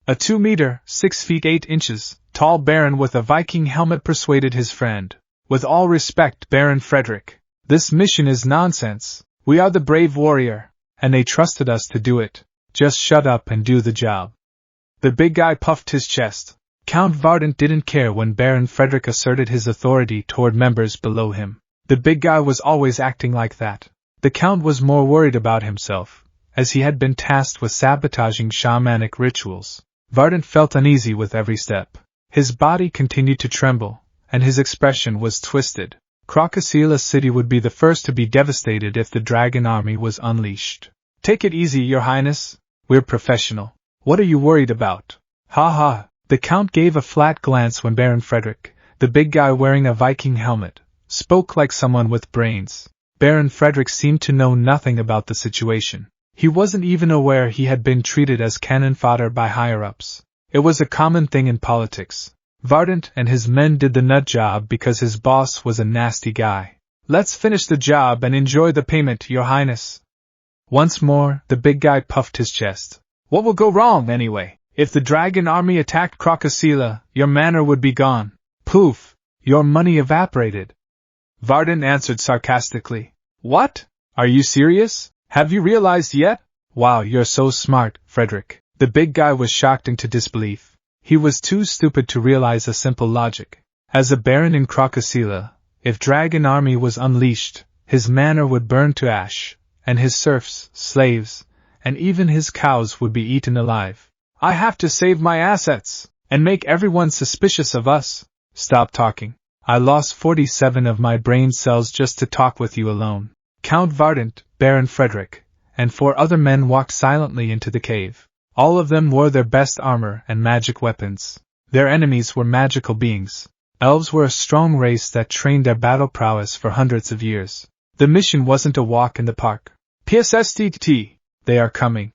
A 2 meter, 6 feet 8 inches, tall Baron with a Viking helmet persuaded his friend. With all respect, Baron Frederick, this mission is nonsense. We are the brave warrior, and they trusted us to do it. Just shut up and do the job. The big guy puffed his chest. Count Vardant didn't care when Baron Frederick asserted his authority toward members below him. The big guy was always acting like that. The Count was more worried about himself, as he had been tasked with sabotaging shamanic rituals. Vardant felt uneasy with every step. His body continued to tremble, and his expression was twisted. Crocosila City would be the first to be devastated if the dragon army was unleashed. Take it easy, Your Highness. We're professional. What are you worried about? Ha ha. The Count gave a flat glance when Baron Frederick, the big guy wearing a Viking helmet, spoke like someone with brains. Baron Frederick seemed to know nothing about the situation. He wasn't even aware he had been treated as cannon fodder by higher-ups. It was a common thing in politics. Vardant and his men did the nut job because his boss was a nasty guy. Let's finish the job and enjoy the payment, Your Highness. Once more, the big guy puffed his chest. What will go wrong, anyway? If the dragon army attacked Crocosila, your manor would be gone. Poof! Your money evaporated. Vardant answered sarcastically. What? Are you serious? Have you realized yet? Wow, you're so smart, Frederick. The big guy was shocked into disbelief. He was too stupid to realize a simple logic. As a baron in Crocosila, if dragon army was unleashed, his manor would burn to ash, and his serfs, slaves, and even his cows would be eaten alive. I have to save my assets, and make everyone suspicious of us. Stop talking. I lost 47 of my brain cells just to talk with you alone. Count Vardant, Baron Frederick, and 4 other men walked silently into the cave. All of them wore their best armor and magic weapons. Their enemies were magical beings. Elves were a strong race that trained their battle prowess for hundreds of years. The mission wasn't a walk in the park. PSSTT, they are coming.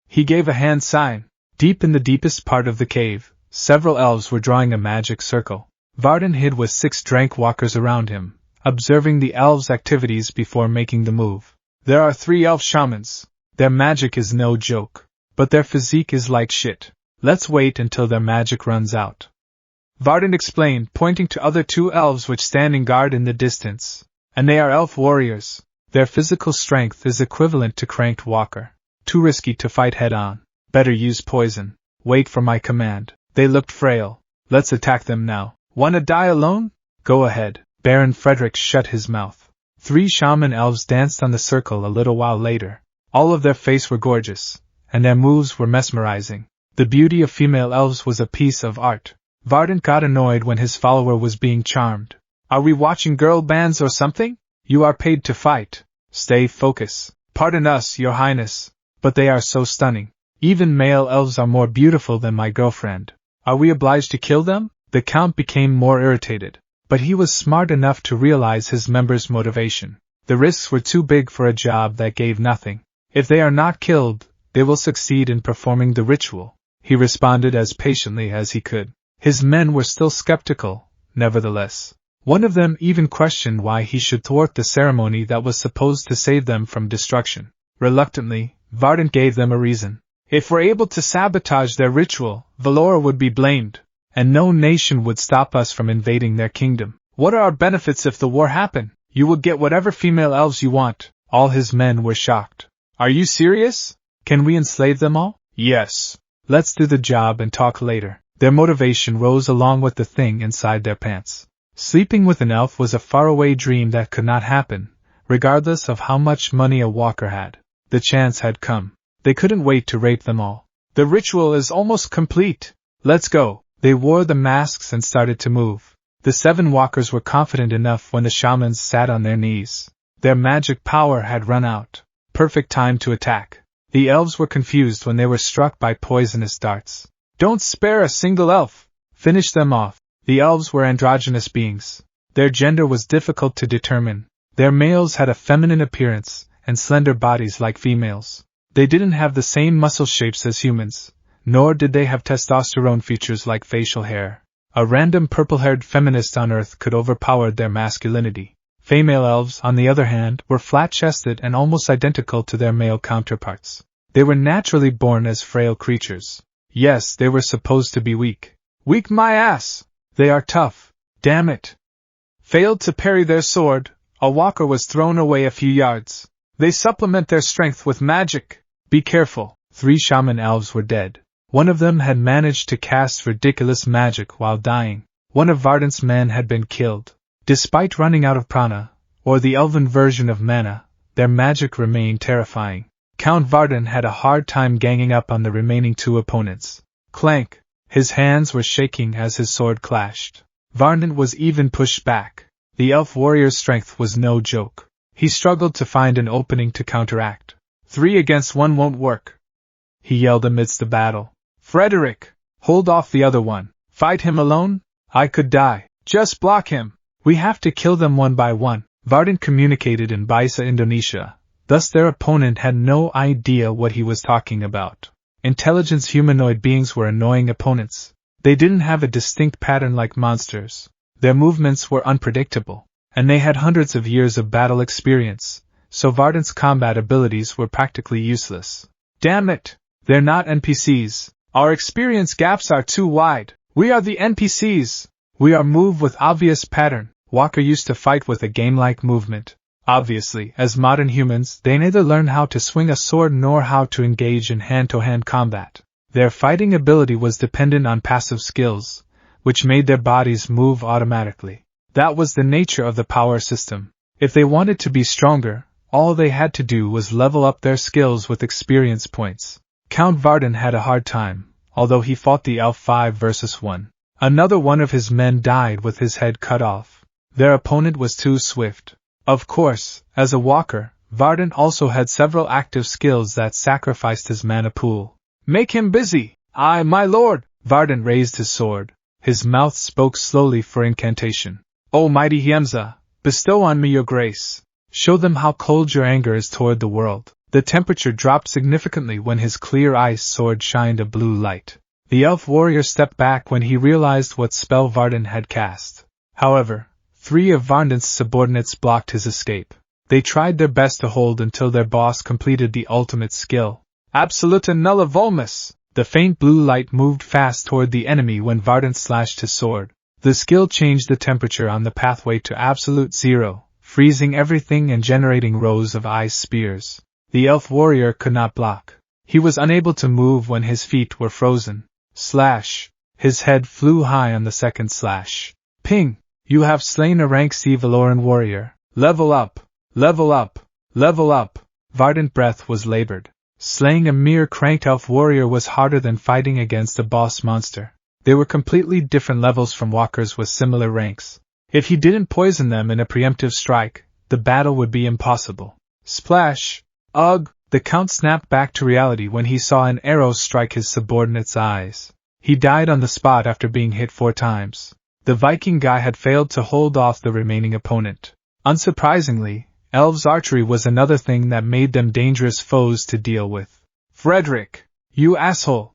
He gave a hand sign. Deep in the deepest part of the cave, several elves were drawing a magic circle. Vardant hid with 6 drank walkers around him, observing the elves' activities before making the move. There are 3 elf shamans. Their magic is no joke. But their physique is like shit. Let's wait until their magic runs out. Vardant explained, pointing to other 2 elves which standing guard in the distance. And they are elf warriors. Their physical strength is equivalent to cranked walker. Too risky to fight head-on. Better use poison. Wait for my command. They looked frail. Let's attack them now. Wanna die alone? Go ahead. Baron Frederick shut his mouth. 3 shaman elves danced on the circle a little while later. All of their faces were gorgeous, and their moves were mesmerizing. The beauty of female elves was a piece of art. Vardant got annoyed when his follower was being charmed. Are we watching girl bands or something? You are paid to fight. Stay focused. Pardon us, Your Highness, but they are so stunning. Even male elves are more beautiful than my girlfriend. Are we obliged to kill them? The Count became more irritated, but he was smart enough to realize his members' motivation. The risks were too big for a job that gave nothing. If they are not killed, they will succeed in performing the ritual. He responded as patiently as he could. His men were still skeptical, nevertheless. One of them even questioned why he should thwart the ceremony that was supposed to save them from destruction. Reluctantly, Vardant gave them a reason. If we're able to sabotage their ritual, Valora would be blamed, and no nation would stop us from invading their kingdom. What are our benefits if the war happened? You will get whatever female elves you want. All his men were shocked. Are you serious? Can we enslave them all? Yes. Let's do the job and talk later. Their motivation rose along with the thing inside their pants. Sleeping with an elf was a faraway dream that could not happen, regardless of how much money a walker had. The chance had come. They couldn't wait to rape them all. The ritual is almost complete. Let's go. They wore the masks and started to move. The 7 walkers were confident enough when the shamans sat on their knees. Their magic power had run out. Perfect time to attack. The elves were confused when they were struck by poisonous darts. Don't spare a single elf. Finish them off. The elves were androgynous beings. Their gender was difficult to determine. Their males had a feminine appearance and slender bodies like females. They didn't have the same muscle shapes as humans, nor did they have testosterone features like facial hair. A random purple-haired feminist on Earth could overpower their masculinity. Female elves, on the other hand, were flat-chested and almost identical to their male counterparts. They were naturally born as frail creatures. Yes, they were supposed to be weak. Weak my ass! They are tough. Damn it! Failed to parry their sword, a walker was thrown away a few yards. They supplement their strength with magic. Be careful. 3 shaman elves were dead. One of them had managed to cast ridiculous magic while dying. One of Vardant's men had been killed. Despite running out of prana, or the elven version of mana, their magic remained terrifying. Count Vardant had a hard time ganging up on the remaining 2 opponents. Clank! His hands were shaking as his sword clashed. Vardant was even pushed back. The elf warrior's strength was no joke. He struggled to find an opening to counteract. 3 against 1 won't work, he yelled amidst the battle. Frederick, hold off the other one. Fight him alone? I could die. Just block him. We have to kill them one by one. Varden communicated in Bahasa Indonesia, thus their opponent had no idea what he was talking about. Intelligence humanoid beings were annoying opponents. They didn't have a distinct pattern like monsters. Their movements were unpredictable, and they had hundreds of years of battle experience, so Varden's combat abilities were practically useless. Damn it! They're not NPCs. Our experience gaps are too wide. We are the NPCs. We are move with obvious pattern. Walker used to fight with a game-like movement. Obviously, as modern humans, they neither learned how to swing a sword nor how to engage in hand-to-hand combat. Their fighting ability was dependent on passive skills, which made their bodies move automatically. That was the nature of the power system. If they wanted to be stronger, all they had to do was level up their skills with experience points. Count Varden had a hard time, although he fought the elf 5 versus 1. Another one of his men died with his head cut off. Their opponent was too swift. Of course, as a walker, Varden also had several active skills that sacrificed his mana pool. Make him busy! Aye, my lord! Varden raised his sword. His mouth spoke slowly for incantation. O mighty Hiemza, bestow on me your grace. Show them how cold your anger is toward the world. The temperature dropped significantly when his clear ice sword shined a blue light. The elf warrior stepped back when he realized what spell Varden had cast. However, 3 of Varden's subordinates blocked his escape. They tried their best to hold until their boss completed the ultimate skill. Absoluta nulla volmus! The faint blue light moved fast toward the enemy when Varden slashed his sword. The skill changed the temperature on the pathway to absolute 0, freezing everything and generating rows of ice spears. The elf warrior could not block. He was unable to move when his feet were frozen. Slash! His head flew high on the second slash. Ping! You have slain a rank C Valoran warrior. Level up! Level up! Level up! Varden's breath was labored. Slaying a mere cranked elf warrior was harder than fighting against a boss monster. They were completely different levels from walkers with similar ranks. If he didn't poison them in a preemptive strike, the battle would be impossible. Splash! Ugh! The Count snapped back to reality when he saw an arrow strike his subordinate's eyes. He died on the spot after being hit 4 times. The Viking guy had failed to hold off the remaining opponent. Unsurprisingly, elves' archery was another thing that made them dangerous foes to deal with. Frederick! You asshole!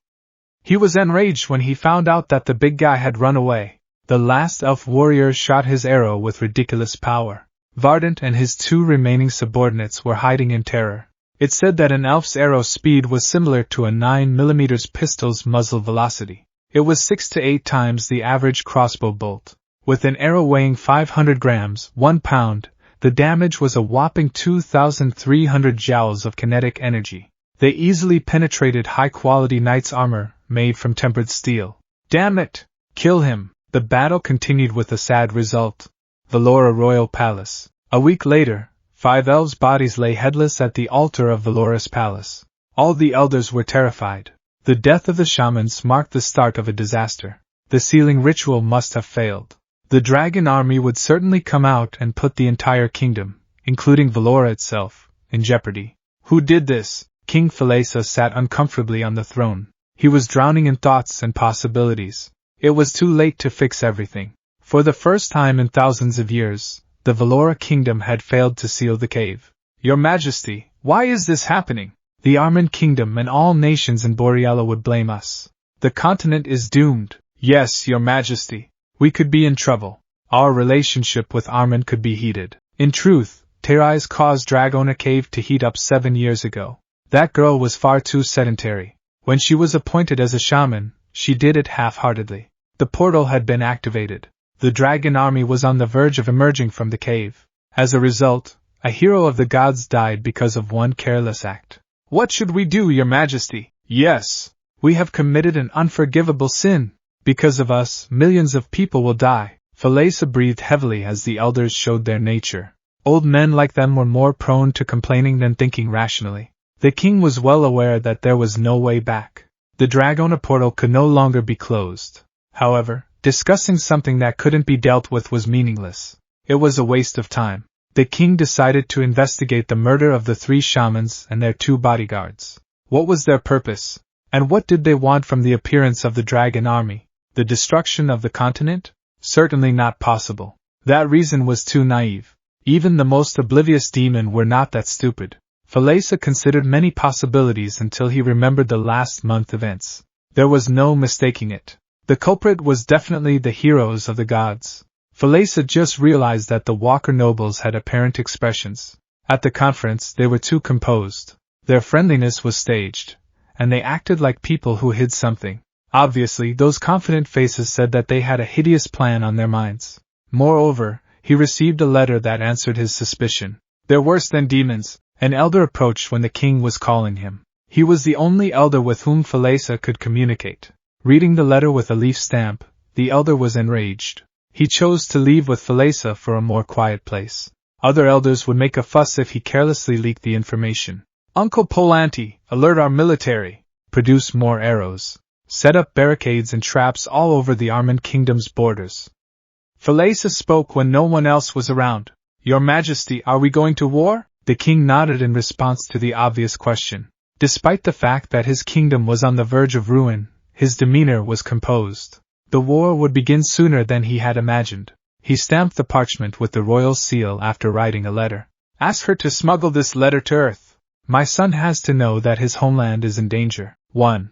He was enraged when he found out that the big guy had run away. The last elf warrior shot his arrow with ridiculous power. Varden and his 2 remaining subordinates were hiding in terror. It said that an elf's arrow speed was similar to a 9mm pistol's muzzle velocity. It was 6 to 8 times the average crossbow bolt. With an arrow weighing 500 grams, 1 pound, the damage was a whopping 2,300 joules of kinetic energy. They easily penetrated high-quality knight's armor, made from tempered steel. Damn it! Kill him! The battle continued with a sad result. Valora Royal Palace. A week later, 5 elves' bodies lay headless at the altar of Valora's palace. All the elders were terrified. The death of the shamans marked the start of a disaster. The sealing ritual must have failed. The dragon army would certainly come out and put the entire kingdom, including Valora itself, in jeopardy. Who did this? King Falesa sat uncomfortably on the throne. He was drowning in thoughts and possibilities. It was too late to fix everything. For the first time in thousands of years, the Valora kingdom had failed to seal the cave. Your Majesty, why is this happening? The Armen kingdom and all nations in Boreala would blame us. The continent is doomed. Yes, Your Majesty. We could be in trouble. Our relationship with Armen could be heated. In truth, Terais caused Dragona Cave to heat up 7 years ago. That girl was far too sedentary. When she was appointed as a shaman, she did it half-heartedly. The portal had been activated. The dragon army was on the verge of emerging from the cave. As a result, a hero of the gods died because of one careless act. What should we do, Your Majesty? Yes, we have committed an unforgivable sin. Because of us, millions of people will die. Falesa breathed heavily as the elders showed their nature. Old men like them were more prone to complaining than thinking rationally. The king was well aware that there was no way back. The Dragona portal could no longer be closed. However, discussing something that couldn't be dealt with was meaningless. It was a waste of time. The king decided to investigate the murder of the 3 shamans and their 2 bodyguards. What was their purpose? And what did they want from the appearance of the dragon army? The destruction of the continent? Certainly not possible. That reason was too naive. Even the most oblivious demon were not that stupid. Falesa considered many possibilities until he remembered the last month events. There was no mistaking it. The culprit was definitely the heroes of the gods. Falesa just realized that the Walker nobles had apparent expressions. At the conference, they were too composed. Their friendliness was staged, and they acted like people who hid something. Obviously, those confident faces said that they had a hideous plan on their minds. Moreover, he received a letter that answered his suspicion. They're worse than demons. An elder approached when the king was calling him. He was the only elder with whom Falesa could communicate. Reading the letter with a leaf stamp, the elder was enraged. He chose to leave with Falesa for a more quiet place. Other elders would make a fuss if he carelessly leaked the information. Uncle Polanti, alert our military. Produce more arrows. Set up barricades and traps all over the Armand Kingdom's borders. Falesa spoke when no one else was around. Your Majesty, are we going to war? The king nodded in response to the obvious question. Despite the fact that his kingdom was on the verge of ruin, his demeanor was composed. The war would begin sooner than he had imagined. He stamped the parchment with the royal seal after writing a letter. Ask her to smuggle this letter to Earth. My son has to know that his homeland is in danger. 1.